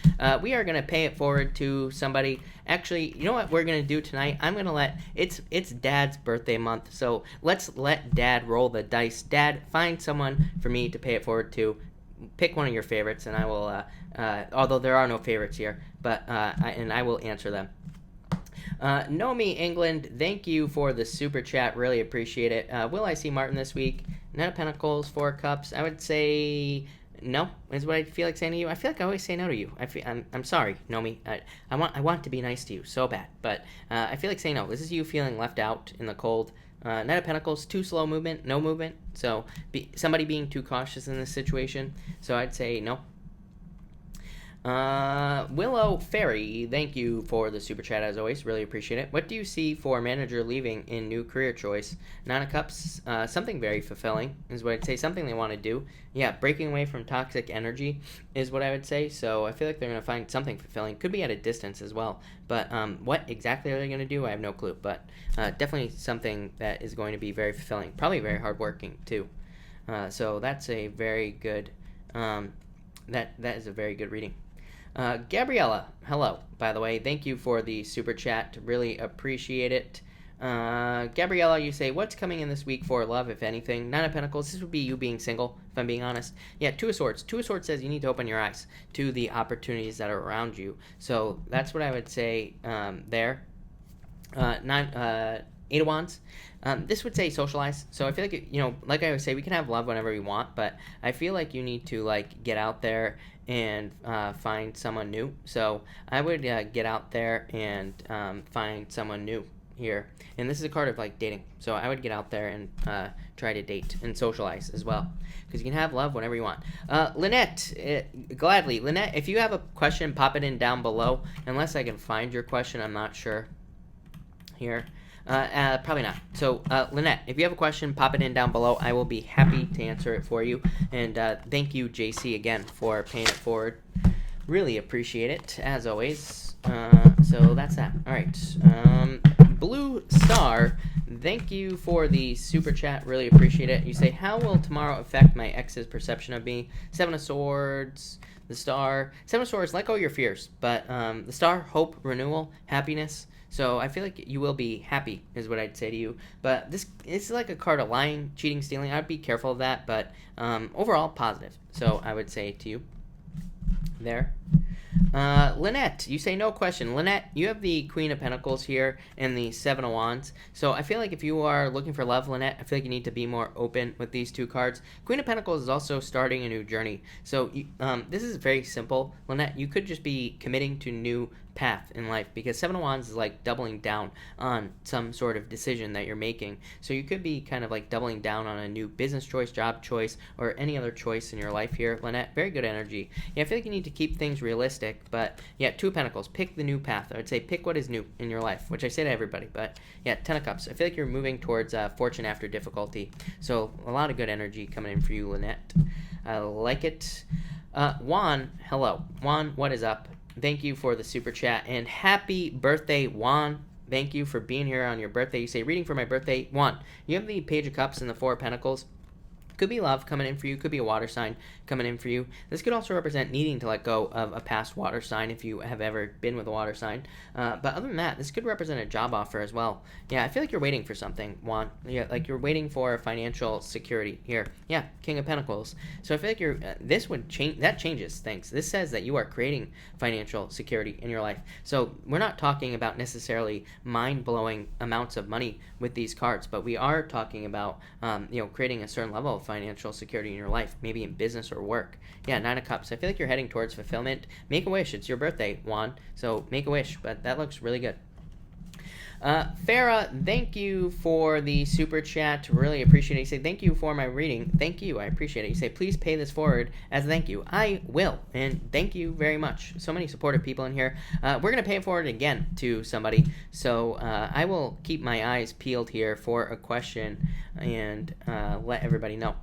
We are going to pay it forward to somebody. Actually, you know what we're going to do tonight? I'm going to let, it's Dad's birthday month, so let's let Dad roll the dice. Dad, find someone for me to pay it forward to. Pick one of your favorites, and I will, although there are no favorites here, but I will answer them. Nomi England, thank you for the super chat. Really appreciate it. Will I see Martin this week? Knight of Pentacles, 4 Cups. I would say no, is what I feel like saying to you. I feel like I always say no to you. I'm sorry, Nomi. I want to be nice to you so bad, but I feel like saying no. This is you feeling left out in the cold. Knight of Pentacles, too slow movement, no movement. So somebody being too cautious in this situation. So I'd say no. Willow Fairy, thank you for the super chat as always. Really appreciate it. What do you see for manager leaving in new career choice? 9 of Cups, something very fulfilling is what I'd say. Something they want to do. Yeah, breaking away from toxic energy is what I would say. So I feel like they're going to find something fulfilling. Could be at a distance as well. But what exactly are they going to do? I have no clue. But definitely something that is going to be very fulfilling. Probably very hardworking too. So that's a very good. That is a very good reading. Gabriella, hello, by the way. Thank you for the super chat. Really appreciate it. Gabriella, you say, what's coming in this week for love, if anything? 9 of Pentacles, this would be you being single, if I'm being honest. Yeah, 2 of Swords. 2 of Swords says you need to open your eyes to the opportunities that are around you. So that's what I would say there. 8 of Wands. This would say socialize. So I feel like, you know, like I always say, we can have love whenever we want, but I feel like you need to, like, get out there and find someone new. So I would get out there and find someone new here. And this is a card of, like, dating. So I would get out there and try to date and socialize as well. Because you can have love whenever you want. Lynette, gladly. Lynette, if you have a question, pop it in down below. Unless I can find your question, I'm not sure here. Probably not. So, Lynette, if you have a question, pop it in down below. I will be happy to answer it for you. And thank you, JC, again, for paying it forward. Really appreciate it, as always. So that's that. All right. Blue Star, thank you for the super chat. Really appreciate it. You say, how will tomorrow affect my ex's perception of me? 7 of Swords, the Star. 7 of Swords, let go of your fears. But the Star, hope, renewal, happiness. So I feel like you will be happy, is what I'd say to you. But this is like a card of lying, cheating, stealing. I'd be careful of that, but overall, positive. So I would say to you there. Lynette, you say no question. Lynette, you have the Queen of Pentacles here and the 7 of Wands. So I feel like if you are looking for love, Lynette, I feel like you need to be more open with these 2 cards. Queen of Pentacles is also starting a new journey. So this is very simple, Lynette. You could just be committing to new path in life, because 7 of Wands is like doubling down on some sort of decision that you're making. So you could be kind of like doubling down on a new business choice, job choice, or any other choice in your life here, Lynette. Very good energy. Yeah, I feel like you need to keep things realistic, but yeah, 2 of Pentacles, pick the new path. I would say pick what is new in your life, which I say to everybody, but yeah, 10 of Cups. I feel like you're moving towards fortune after difficulty. So a lot of good energy coming in for you, Lynette. I like it. Juan, hello. Juan, what is up? Thank you for the super chat, and happy birthday, Juan. Thank you for being here on your birthday. You say, reading for my birthday. Juan, you have the Page of Cups and the 4 of Pentacles. Could be love coming in for you. Could be a water sign coming in for you. This could also represent needing to let go of a past water sign if you have ever been with a water sign. But other than that, this could represent a job offer as well. Yeah, I feel like you're waiting for something, Juan. Yeah, like you're waiting for financial security here. Yeah, King of Pentacles. So I feel like you're. This would change. That changes things. This says that you are creating financial security in your life. So we're not talking about necessarily mind-blowing amounts of money with these cards, but we are talking about creating a certain level of financial security in your life, maybe in business or work. Yeah, Nine of Cups. I feel like you're heading towards fulfillment. Make a wish. It's your birthday, Juan. So make a wish, but that looks really good. Farah, thank you for the super chat. Really appreciate it. You say, thank you for my reading. Thank you. I appreciate it. You say, please pay this forward as a thank you. I will. And thank you very much. So many supportive people in here. We're going to pay it forward again to somebody. So I will keep my eyes peeled here for a question and let everybody know.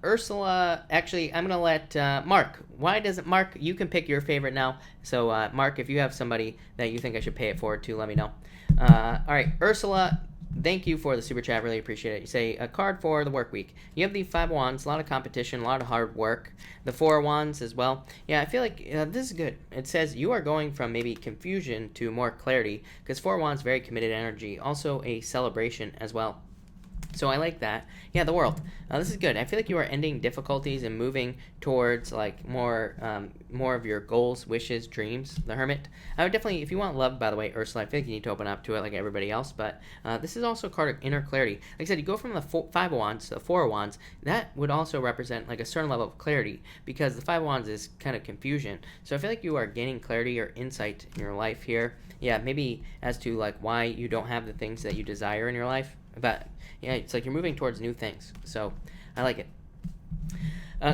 Ursula, actually, I'm going to let Mark. Why doesn't Mark, you can pick your favorite now. So Mark, if you have somebody that you think I should pay it forward to, let me know. All right, Ursula, thank you for the super chat. Really appreciate it. You say a card for the work week. You have the 5 of Wands, a lot of competition, a lot of hard work. The 4 of Wands as well. Yeah, I feel like this is good. It says you are going from maybe confusion to more clarity because 4 of Wands, very committed energy. Also a celebration as well. So I like that. Yeah, the World. This is good. I feel like you are ending difficulties and moving towards like more of your goals, wishes, dreams. The Hermit. I would definitely, if you want love, by the way, Ursula, I feel like you need to open up to it like everybody else. But this is also a card of inner clarity. Like I said, you go from the 5 of Wands to the 4 of Wands. That would also represent like a certain level of clarity because the 5 of Wands is kind of confusion. So I feel like you are gaining clarity or insight in your life here. Yeah, maybe as to like why you don't have the things that you desire in your life. But yeah, it's like you're moving towards new things. So I like it.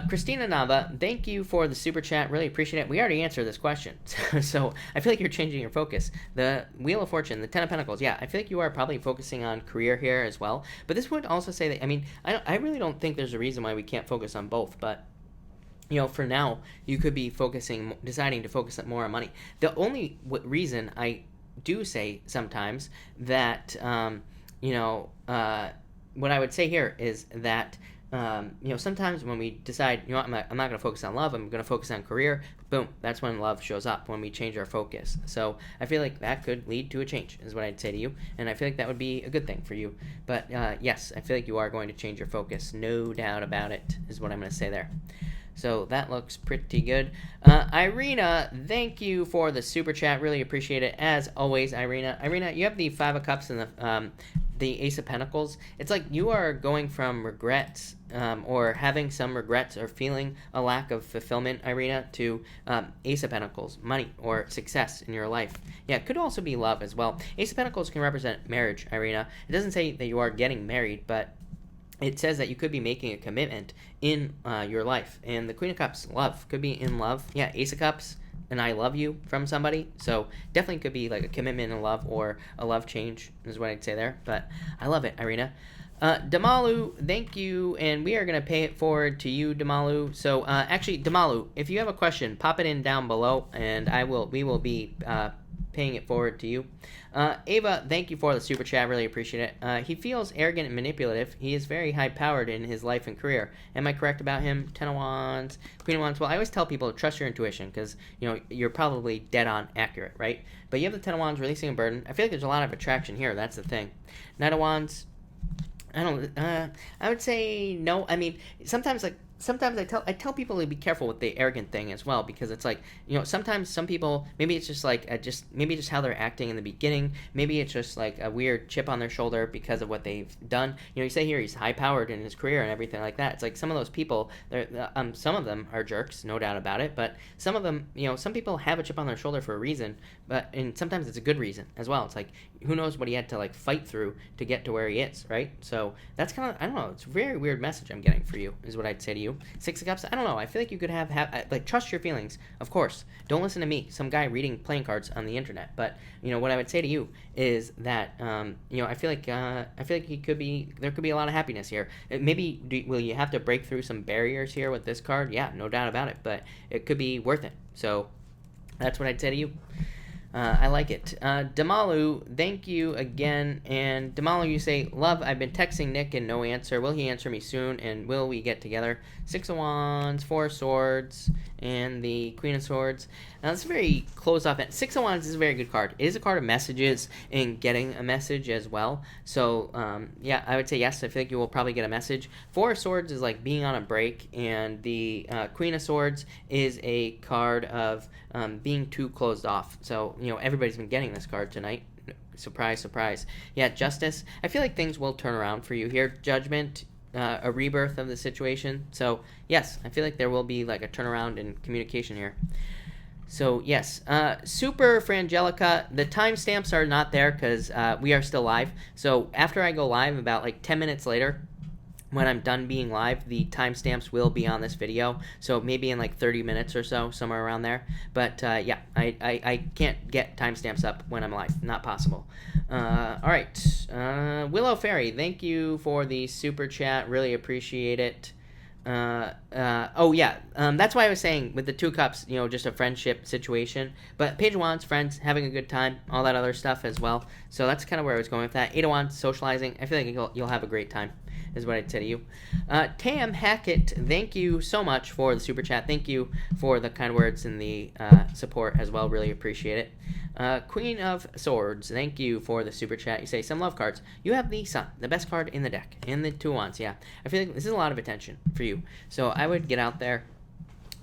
Christina Nava, thank you for the super chat. Really appreciate it. We already answered this question. So I feel like you're changing your focus. The Wheel of Fortune, the 10 of Pentacles. Yeah, I feel like you are probably focusing on career here as well. But this would also say that, I mean, I really don't think there's a reason why we can't focus on both. But for now, you could be deciding to focus more on money. The only reason I do say sometimes that, what I would say here is that, sometimes when we decide, I'm not going to focus on love, I'm going to focus on career, boom, that's when love shows up, when we change our focus. So I feel like that could lead to a change, is what I'd say to you, and I feel like that would be a good thing for you. But yes, I feel like you are going to change your focus, no doubt about it, is what I'm going to say there. So that looks pretty good. Irina, thank you for the super chat. Really appreciate it. As always, Irina. Irina, you have the 5 of Cups and the Ace of Pentacles. It's like you are going from regrets or having some regrets or feeling a lack of fulfillment, Irina, to Ace of Pentacles, money or success in your life. Yeah, it could also be love as well. Ace of Pentacles can represent marriage, Irina. It doesn't say that you are getting married, but it says that you could be making a commitment in your life. And the Queen of Cups, love, could be in love. Yeah, Ace of Cups, and I love you from somebody. So definitely could be like a commitment in love or a love change is what I'd say there. But I love it, Irina. Damalu, thank you. And we are going to pay it forward to you, Damalu. So actually, Damalu, if you have a question, pop it in down below, and we will be paying it forward to you. Ava, thank you for the super chat. Really appreciate it. He feels arrogant and manipulative. He is very high-powered in his life and career. Am I correct about him? 10 of Wands, Queen of Wands. Well, I always tell people to trust your intuition because, you're probably dead-on accurate, right? But you have the 10 of Wands, releasing a burden. I feel like there's a lot of attraction here. That's the thing. 9 of Wands, I would say no. I mean, sometimes I tell people to be careful with the arrogant thing as well, because it's like, sometimes some people, maybe it's just like maybe just how they're acting in the beginning. Maybe it's just like a weird chip on their shoulder because of what they've done. You say here he's high powered in his career and everything like that. It's like some of those people, some of them are jerks, no doubt about it. But some of them, some people have a chip on their shoulder for a reason, and sometimes it's a good reason as well. It's like, who knows what he had to like fight through to get to where he is, right? So that's kind of, I don't know, it's a very weird message I'm getting for you, is what I'd say to you. 6 of Cups, I don't know, I feel like you could have like, trust your feelings, of course. Don't listen to me, some guy reading playing cards on the internet. But what I would say to you is that I feel like there could be a lot of happiness here. Will you have to break through some barriers here with this card? Yeah, no doubt about it, but it could be worth it. So that's what I'd say to you. I like it. Damalu, thank you again. And Damalu, you say, love, I've been texting Nick and no answer. Will he answer me soon? And will we get together? 6 of Wands, 4 of Swords, and the Queen of Swords. Now, it's a very closed off. 6 of Wands is a very good card. It is a card of messages and getting a message as well. So, yeah, I would say yes. I feel like you will probably get a message. 4 of Swords is like being on a break, and the Queen of Swords is a card of being too closed off. So, you know, everybody's been getting this card tonight. Surprise, surprise. Yeah, Justice. I feel like things will turn around for you here. Judgment, a rebirth of the situation. So, yes, I feel like there will be like a turnaround in communication here. So, yes. Super Frangelica, the timestamps are not there because we are still live. So, after I go live, about like 10 minutes later, when I'm done being live, the timestamps will be on this video. So maybe in like 30 minutes or so, somewhere around there. But yeah, I can't get timestamps up when I'm live. Not possible. All right. Willow Fairy, thank you for the super chat. Really appreciate it. Oh yeah, that's why I was saying with the 2 cups, you know, just a friendship situation. But Page of Wands, friends, having a good time, all that other stuff as well. So that's kind of where I was going with that. 8 of Wands, socializing. I feel like you'll have a great time, is what I'd say to you. Tam Hackett, thank you so much for the super chat. Thank you for the kind words and the support as well. Really appreciate it. Queen of Swords, thank you for the super chat. You say some love cards. You have the Sun, the best card in the deck, and the 2 Wands. Yeah, I feel like this is a lot of attention for you. So I would get out there.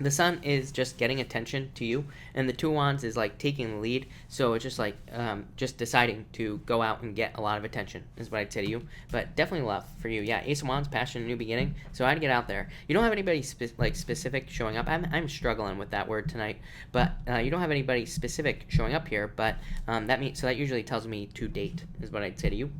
The Sun is just getting attention to you, and the 2 Wands is like taking the lead. So it's just like just deciding to go out and get a lot of attention is what I'd say to you. But definitely love for you. Yeah, Ace of Wands, passion, new beginning. So I'd get out there. You don't have anybody specific showing up. I'm struggling with that word tonight, but you don't have anybody specific showing up here. But that usually tells me to date is what I'd say to you.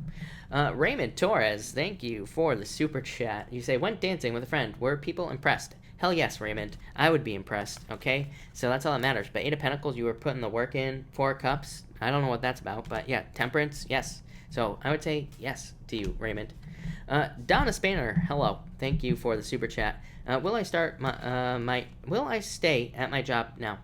Raymond Torres, thank you for the super chat. You say, went dancing with a friend. Were people impressed? Hell yes, Raymond. I would be impressed, okay? So that's all that matters. But 8 of Pentacles, you were putting the work in. 4 of Cups, I don't know what that's about. But yeah, Temperance, yes. So I would say yes to you, Raymond. Donna Spanner, hello. Thank you for the super chat. Will I start will I stay at my job now?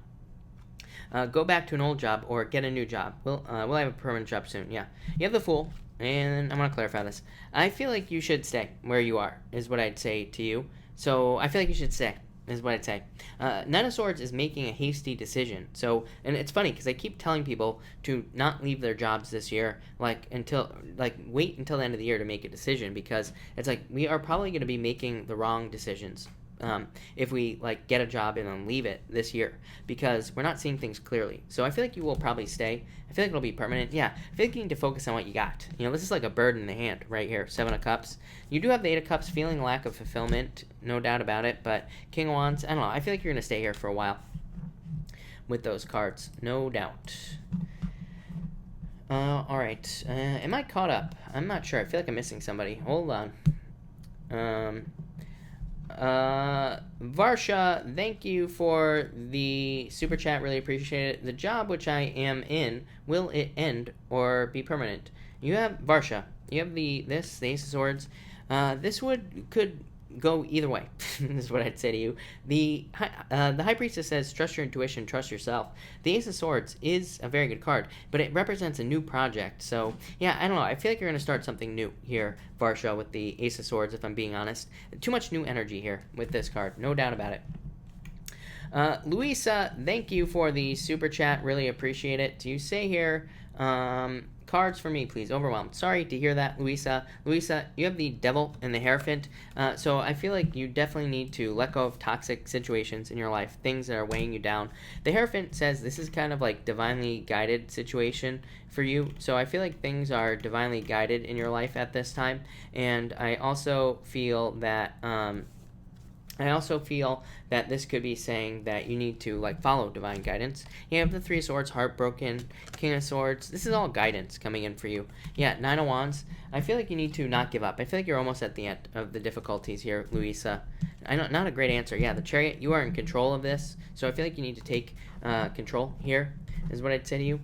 Go back to an old job or get a new job? Will I have a permanent job soon? Yeah. You have the Fool. And I'm going to clarify this. I feel like you should stay where you are, is what I'd say to you. So I feel like you should stay, is what I'd say. Nine of Swords is making a hasty decision. So, and it's funny because I keep telling people to not leave their jobs this year, wait until the end of the year to make a decision, because it's like we are probably going to be making the wrong decisions. If we get a job and then leave it this year, because we're not seeing things clearly. So I feel like you will probably stay. I feel like it'll be permanent. Yeah, I feel like you need to focus on what you got. You know, this is like a bird in the hand right here. 7 of Cups. You do have the 8 of Cups, feeling lack of fulfillment, no doubt about it. But King of Wands, I don't know. I feel like you're gonna stay here for a while with those cards, no doubt. All right. Am I caught up? I'm not sure. I feel like I'm missing somebody. Hold on. Varsha, thank you for the super chat. Really appreciate it. The job which I am in, will it end or be permanent? You have Varsha. You have the Ace of Swords. This could go either way. Is what I'd say to you. The High Priestess says, trust your intuition, trust yourself. The Ace of Swords is a very good card, but it represents a new project. So, yeah, I don't know. I feel like you're going to start something new here, Varsha, with the Ace of Swords, if I'm being honest. Too much new energy here with this card. No doubt about it. Luisa, thank you for the super chat. Really appreciate it. You say here, cards for me, please. Overwhelmed. Sorry to hear that, Luisa. Luisa, you have the Devil and the Hierophant. So I feel like you definitely need to let go of toxic situations in your life, things that are weighing you down. The Hierophant says this is kind of like divinely guided situation for you. So I feel like things are divinely guided in your life at this time. And I also feel that this could be saying that you need to follow divine guidance. You have the 3 of Swords, heartbroken, King of Swords. This is all guidance coming in for you. Yeah, 9 of Wands. I feel like you need to not give up. I feel like you're almost at the end of the difficulties here, Luisa. I know, not a great answer. Yeah, the Chariot, you are in control of this. So I feel like you need to take control here, is what I'd say to you.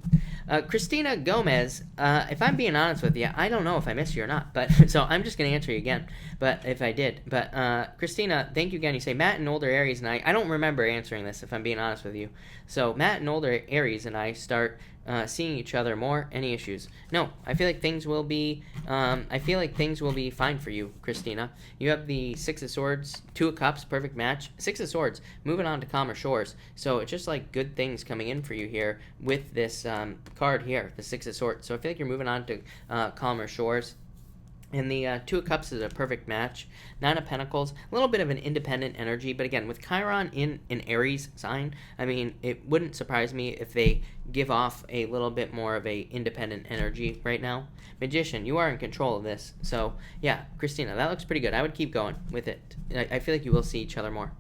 Christina Gomez, if I'm being honest with you, I don't know if I missed you or not, but so I'm just going to answer you again, but if I did. But Christina, thank you again. You say Matt and older Aries and I don't remember answering this if I'm being honest with you. So Matt and older Aries and I start seeing each other more. Any issues? No, I feel like things will be. I feel like things will be fine for you, Christina. You have the Six of Swords, Two of Cups, perfect match. Six of Swords, moving on to calmer shores. So it's just like good things coming in for you here with this card here, the Six of Swords. So I feel like you're moving on to calmer shores. And the Two of Cups is a perfect match. Nine of Pentacles, a little bit of an independent energy. But again, with Chiron in an Aries sign, I mean, it wouldn't surprise me if they give off a little bit more of a independent energy right now. Magician, you are in control of this. So, yeah, Christina, that looks pretty good. I would keep going with it. I feel like you will see each other more.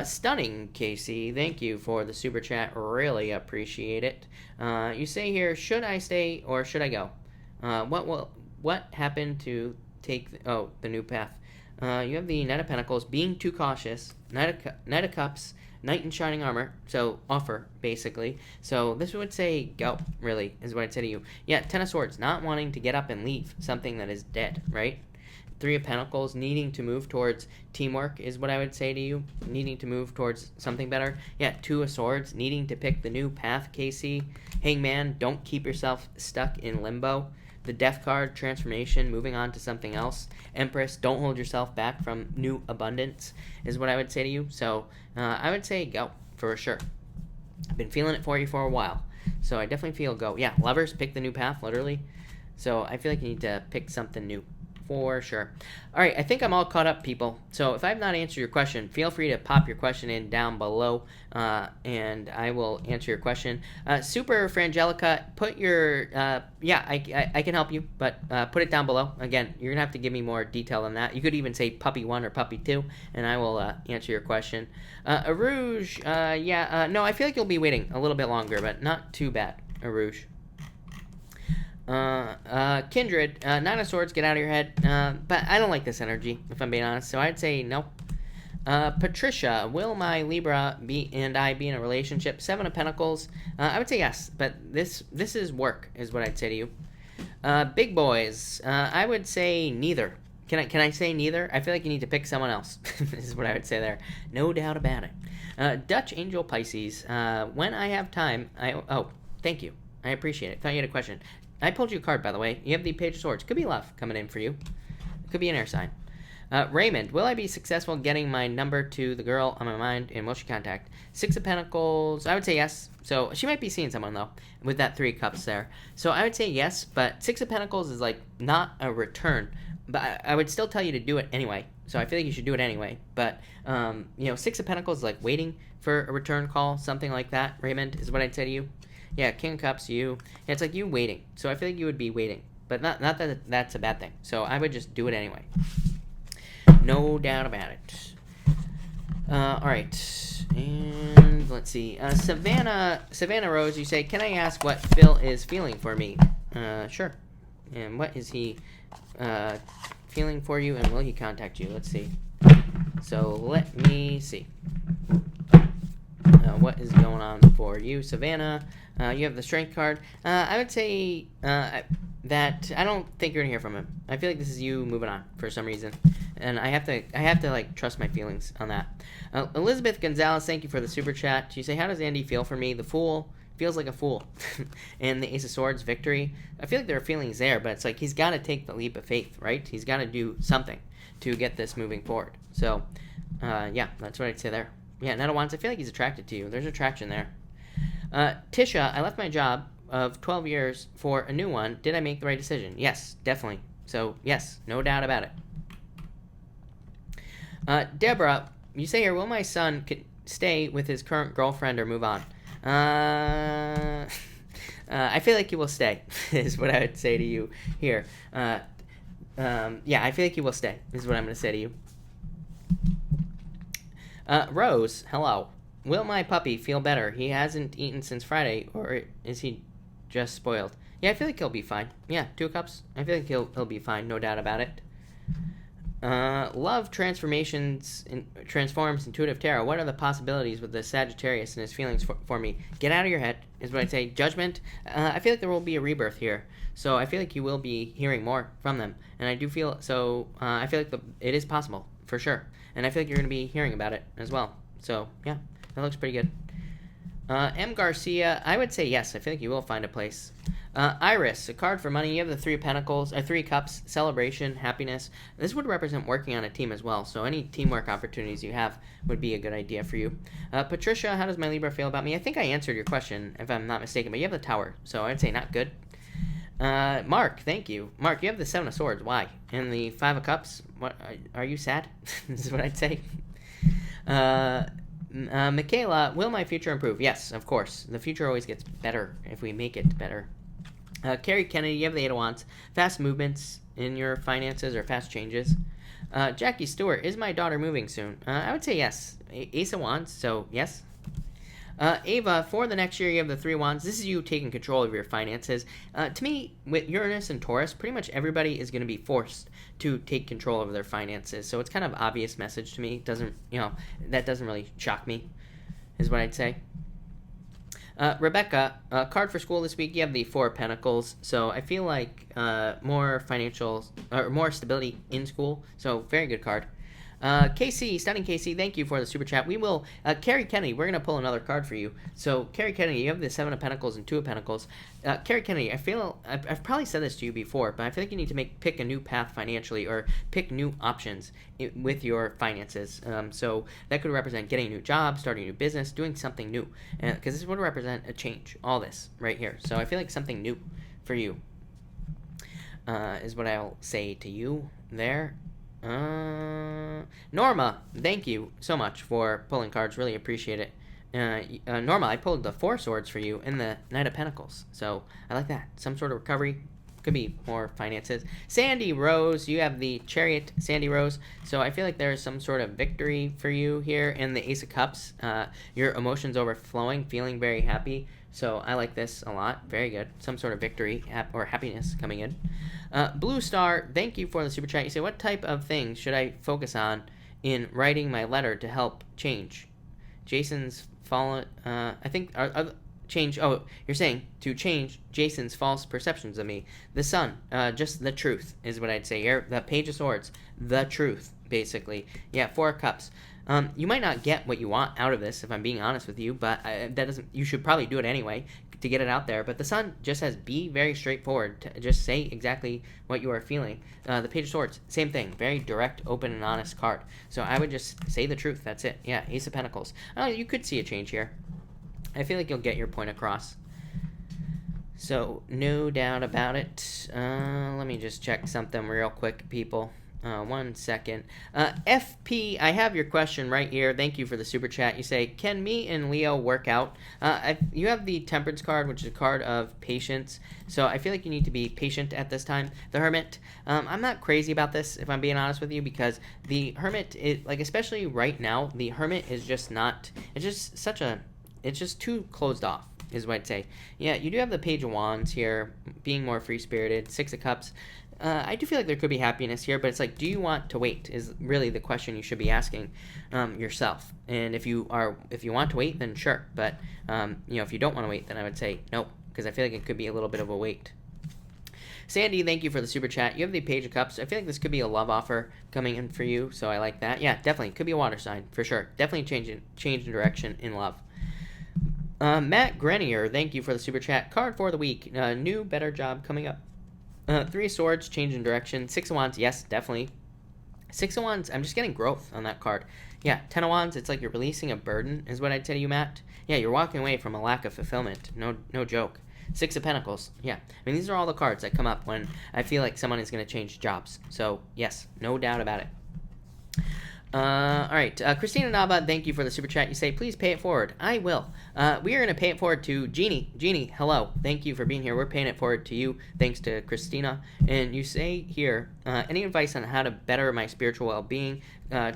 Stunning, Casey. Thank you for the super chat. Really appreciate it. You say here, should I stay or should I go? What happened to take the new path? You have the Knight of Pentacles, being too cautious. Knight of Cups, Knight in Shining Armor, so offer, basically. So this would say go, really, is what I'd say to you. Yeah, Ten of Swords, not wanting to get up and leave something that is dead, right? Three of Pentacles, needing to move towards teamwork is what I would say to you. Needing to move towards something better. Yeah, Two of Swords, needing to pick the new path, Casey. Hangman, don't keep yourself stuck in limbo. The Death card, transformation, moving on to something else. Empress, don't hold yourself back from new abundance is what I would say to you. So I would say go, for sure. I've been feeling it for you for a while. So I definitely feel go. Yeah, Lovers, pick the new path, literally. So I feel like you need to pick something new. For sure. All right, I think I'm all caught up, people. So if I have not answered your question, feel free to pop your question in down below, and I will answer your question. Super Frangelica, put your, I can help you, but put it down below. Again, you're going to have to give me more detail than that. You could even say puppy 1 or puppy 2, and I will answer your question. Arouge, no, I feel like you'll be waiting a little bit longer, but not too bad, Arouge. Kindred, Nine of Swords, get out of your head. But I don't like this energy, if I'm being honest. So I'd say no. Patricia, will my Libra and I be in a relationship? Seven of Pentacles. I would say yes, but this is work, is what I'd say to you. Big boys, I would say neither. Can I say neither? I feel like you need to pick someone else. This is what I would say there. No doubt about it. Dutch Angel Pisces, when I have time, thank you. I appreciate it. Thought you had a question. I pulled you a card, by the way. You have the Page of Swords. Could be love coming in for you. Could be an air sign. Raymond, will I be successful getting my number to the girl on my mind, and will she contact? Six of Pentacles, I would say yes. So she might be seeing someone, though, with that Three of Cups there. So I would say yes, but Six of Pentacles is, like, not a return. But I would still tell you to do it anyway. So I feel like you should do it anyway. But, Six of Pentacles is, like, waiting for a return call, something like that, Raymond, is what I'd say to you. Yeah, King of Cups, you. Yeah, it's like you waiting. So I feel like you would be waiting. But not that that's a bad thing. So I would just do it anyway. No doubt about it. Alright. And let's see. Savannah Rose, you say, can I ask what Phil is feeling for me? Sure. And what is he feeling for you, and will he contact you? Let's see. So let me see. What is going on for you, Savannah? You have the Strength card. I would say that I don't think you're gonna hear from him. I feel like this is you moving on for some reason, and I have to like trust my feelings on that. Elizabeth Gonzalez, thank you for the super chat. You say, how does Andy feel for me? The Fool feels like a fool, and the Ace of Swords, victory. I feel like there are feelings there, but it's like he's got to take the leap of faith, right? He's got to do something to get this moving forward. So, yeah, that's what I'd say there. Yeah, Netta wants, I feel like he's attracted to you. There's attraction there. Tisha, I left my job of 12 years for a new one. Did I make the right decision? Yes, definitely. So, yes, no doubt about it. Deborah, you say here, will my son stay with his current girlfriend or move on? I feel like he will stay, is what I would say to you here. Yeah, I feel like he will stay, is what I'm going to say to you. Rose, hello. Will my puppy feel better? He hasn't eaten since Friday, or is he just spoiled? Yeah, I feel like he'll be fine. Yeah, 2 cups. I feel like he'll be fine, no doubt about it. Love transforms intuitive tarot. What are the possibilities with the Sagittarius and his feelings for me? Get out of your head, is what I'd say. Judgment. I feel like there will be a rebirth here. So I feel like you will be hearing more from them. And I do feel, so I feel like it is possible, for sure. And I feel like you're going to be hearing about it as well. So, yeah, that looks pretty good. M. Garcia, I would say yes. I feel like you will find a place. Iris, a card for money. You have the Three Pentacles, Three Cups, celebration, happiness. This would represent working on a team as well. So any teamwork opportunities you have would be a good idea for you. Patricia, how does my Libra feel about me? I think I answered your question, if I'm not mistaken, but you have the Tower. So I'd say not good. Mark, thank you. Mark, you have the Seven of Swords. Why? And the Five of Cups. What? Are you sad? This is what I'd say. Michaela, will my future improve? Yes, of course. The future always gets better if we make it better. Carrie Kennedy, you have the Eight of Wands. Fast movements in your finances or fast changes. Jackie Stewart, is my daughter moving soon? I would say yes. Ace of Wands, so yes. Ava, for the next year, you have the Three Wands. This is you taking control of your finances. To me, with Uranus and Taurus, pretty much everybody is going to be forced to take control of their finances. So it's kind of obvious message to me. Doesn't, that doesn't really shock me, is what I'd say. Rebecca, card for school this week. You have the Four of Pentacles. So I feel like more financial or more stability in school. So very good card. Casey, Stunning Casey, thank you for the super chat. We will, Carrie Kennedy, we're going to pull another card for you. So, Carrie Kennedy, you have the Seven of Pentacles and Two of Pentacles. Carrie Kennedy, I feel, I've probably said this to you before, but I feel like you need to pick a new path financially or pick new options with your finances. So, that could represent getting a new job, starting a new business, doing something new. Because this would represent a change, all this right here. So, I feel like something new for you is what I'll say to you there. Norma, thank you so much for pulling cards. Really appreciate it. Norma, I pulled the Four Swords for you and the Knight of Pentacles. So I like that. Some sort of recovery. Could be more finances. Sandy Rose, you have the Chariot, Sandy Rose. So I feel like there is some sort of victory for you here. And the Ace of Cups, your emotions overflowing, feeling very happy. So I like this a lot. Very good. Some sort of victory or happiness coming in. Blue Star, thank you for the super chat. You say, what type of things should I focus on in writing my letter to help change? Jason's fallen, I think, change, oh, you're saying to change Jason's false perceptions of me. The Sun, just the truth is what I'd say here. The Page of Swords, the truth, basically. Yeah, Four of Cups. You might not get what you want out of this, if I'm being honest with you, but that doesn't. You should probably do it anyway to get it out there. But the Sun just says be very straightforward. Just say exactly what you are feeling. The Page of Swords, same thing. Very direct, open, and honest card. So I would just say the truth. That's it. Yeah, Ace of Pentacles. Oh, you could see a change here. I feel like you'll get your point across. So no doubt about it. Let me just check something real quick, people. 1 second. FP, I have your question right here. Thank you for the super chat. You say, can me and Leo work out? You have the Temperance card, which is a card of patience. So I feel like you need to be patient at this time. The Hermit, I'm not crazy about this, if I'm being honest with you, because the Hermit, is like, especially right now, the Hermit is just not, it's just too closed off, is what I'd say. Yeah, you do have the Page of Wands here, being more free-spirited, Six of Cups. I do feel like there could be happiness here, but it's like, do you want to wait is really the question you should be asking yourself. And if you want to wait, then sure. But, if you don't want to wait, then I would say no, because I feel like it could be a little bit of a wait. Sandy, thank you for the super chat. You have the Page of Cups. I feel like this could be a love offer coming in for you, so I like that. Yeah, definitely. Could be a water sign, for sure. Definitely change in direction in love. Matt Grenier, thank you for the super chat. Card for the week. New, better job coming up. Three of Swords, change in direction. Six of Wands, yes, definitely. Six of Wands, I'm just getting growth on that card. Yeah, Ten of Wands, it's like you're releasing a burden, is what I'd say to you, Matt. Yeah, you're walking away from a lack of fulfillment. No joke. Six of Pentacles, yeah. I mean, these are all the cards that come up when I feel like someone is going to change jobs. So, yes, no doubt about it. All right, Christina Nava, thank you for the super chat. You say, please pay it forward. I will. We are going to pay it forward to Jeannie. Jeannie, hello. Thank you for being here. We're paying it forward to you, thanks to Christina. And you say here, any advice on how to better my spiritual well-being?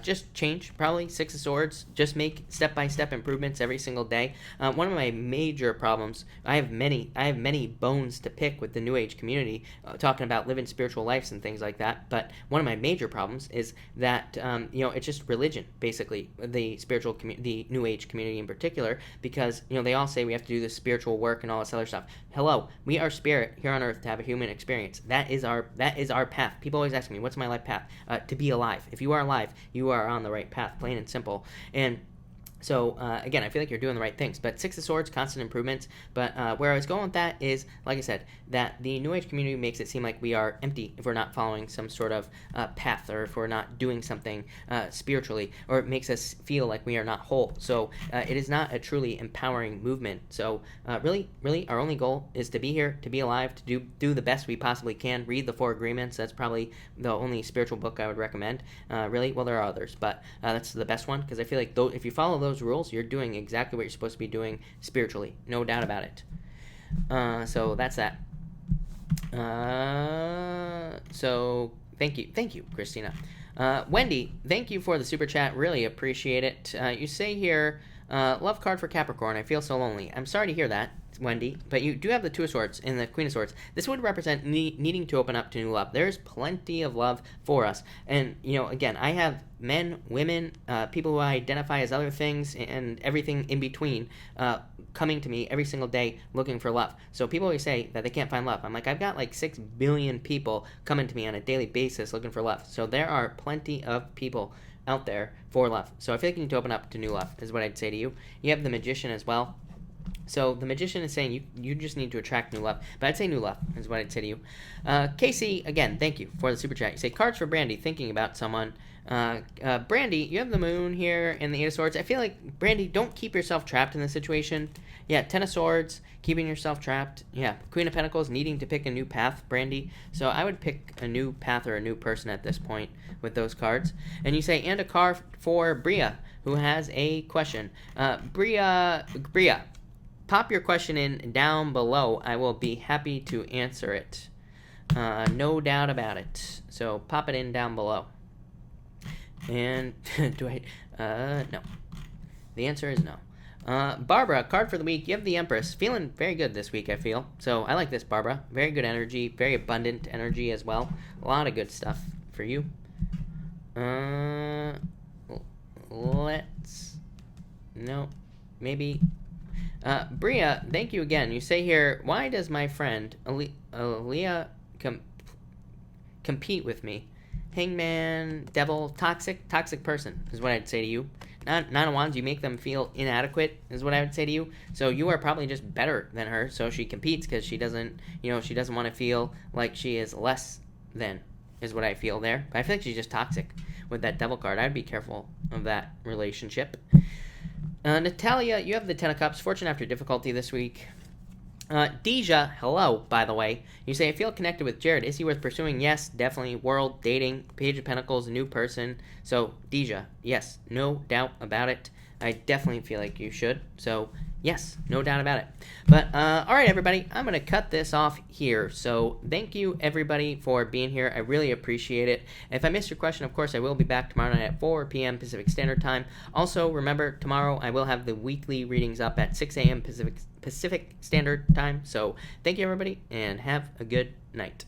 Just change, probably. Six of Swords. Just make step-by-step improvements every single day. One of my major problems, I have many bones to pick with the New Age community, talking about living spiritual lives and things like that. But one of my major problems is that, it's just religion, basically, the spiritual the New Age community in particular, because, they all say we have to do this spiritual work and all this other stuff. Hello, we are spirit here on earth to have a human experience. That is our path. People always ask me, what's my life path? To be alive. If you are alive, you are on the right path, plain and simple. And So, again, I feel like you're doing the right things. But Six of Swords, constant improvements. But where I was going with that is, like I said, that the New Age community makes it seem like we are empty if we're not following some sort of path, or if we're not doing something spiritually, or it makes us feel like we are not whole. So it is not a truly empowering movement. So really, our only goal is to be here, to be alive, to do the best we possibly can. Read the Four Agreements. That's probably the only spiritual book I would recommend. Really, well, there are others, but that's the best one, because I feel like if you follow those rules, you're doing exactly what you're supposed to be doing spiritually. No doubt about it. So that's that. So thank you, Christina. Wendy, thank you for the super chat. Really appreciate it. You say here, love card for Capricorn. I feel so lonely. I'm sorry to hear that, Wendy, but you do have the Two of Swords and the Queen of Swords. This would represent needing to open up to new love. There's plenty of love for us. And, again, I have men, women, people who identify as other things, and everything in between coming to me every single day looking for love. So people always say that they can't find love. I'm like, I've got like 6 billion people coming to me on a daily basis looking for love. So there are plenty of people out there for love. So I feel like you need to open up to new love, is what I'd say to you. You have the Magician as well. So the Magician is saying you just need to attract new love. But I'd say new love is what I'd say to you. Casey, again, thank you for the super chat. You say, cards for Brandy, thinking about someone. Brandy, you have the Moon here and the Eight of Swords. I feel like, Brandy, don't keep yourself trapped in this situation. Yeah, Ten of Swords, keeping yourself trapped. Yeah, Queen of Pentacles, needing to pick a new path, Brandy. So I would pick a new path or a new person at this point with those cards. And you say, and a card for Bria, who has a question. Bria, pop your question in down below. I will be happy to answer it. No doubt about it. So pop it in down below. And no. The answer is no. Barbara, card for the week. You have the Empress. Feeling very good this week, I feel. So I like this, Barbara. Very good energy. Very abundant energy as well. A lot of good stuff for you. Maybe... Bria, thank you again. You say here, why does my friend Aaliyah compete with me? Hangman, devil, toxic person is what I'd say to you. Nine of Wands, you make them feel inadequate is what I would say to you. So you are probably just better than her. So she competes because she doesn't want to feel like she is less than, is what I feel there. But I feel like she's just toxic with that devil card. I'd be careful of that relationship. Natalia, you have the Ten of Cups. Fortune after difficulty this week. Deja, hello, by the way. You say, I feel connected with Jared. Is he worth pursuing? Yes, definitely. World, dating, Page of Pentacles, a new person. So, Deja, yes, no doubt about it. I definitely feel like you should. So, yes, no doubt about it. But, all right, everybody, I'm going to cut this off here. So, thank you, everybody, for being here. I really appreciate it. If I missed your question, of course, I will be back tomorrow night at 4 p.m. Pacific Standard Time. Also, remember, tomorrow I will have the weekly readings up at 6 a.m. Pacific Standard Time. So, thank you, everybody, and have a good night.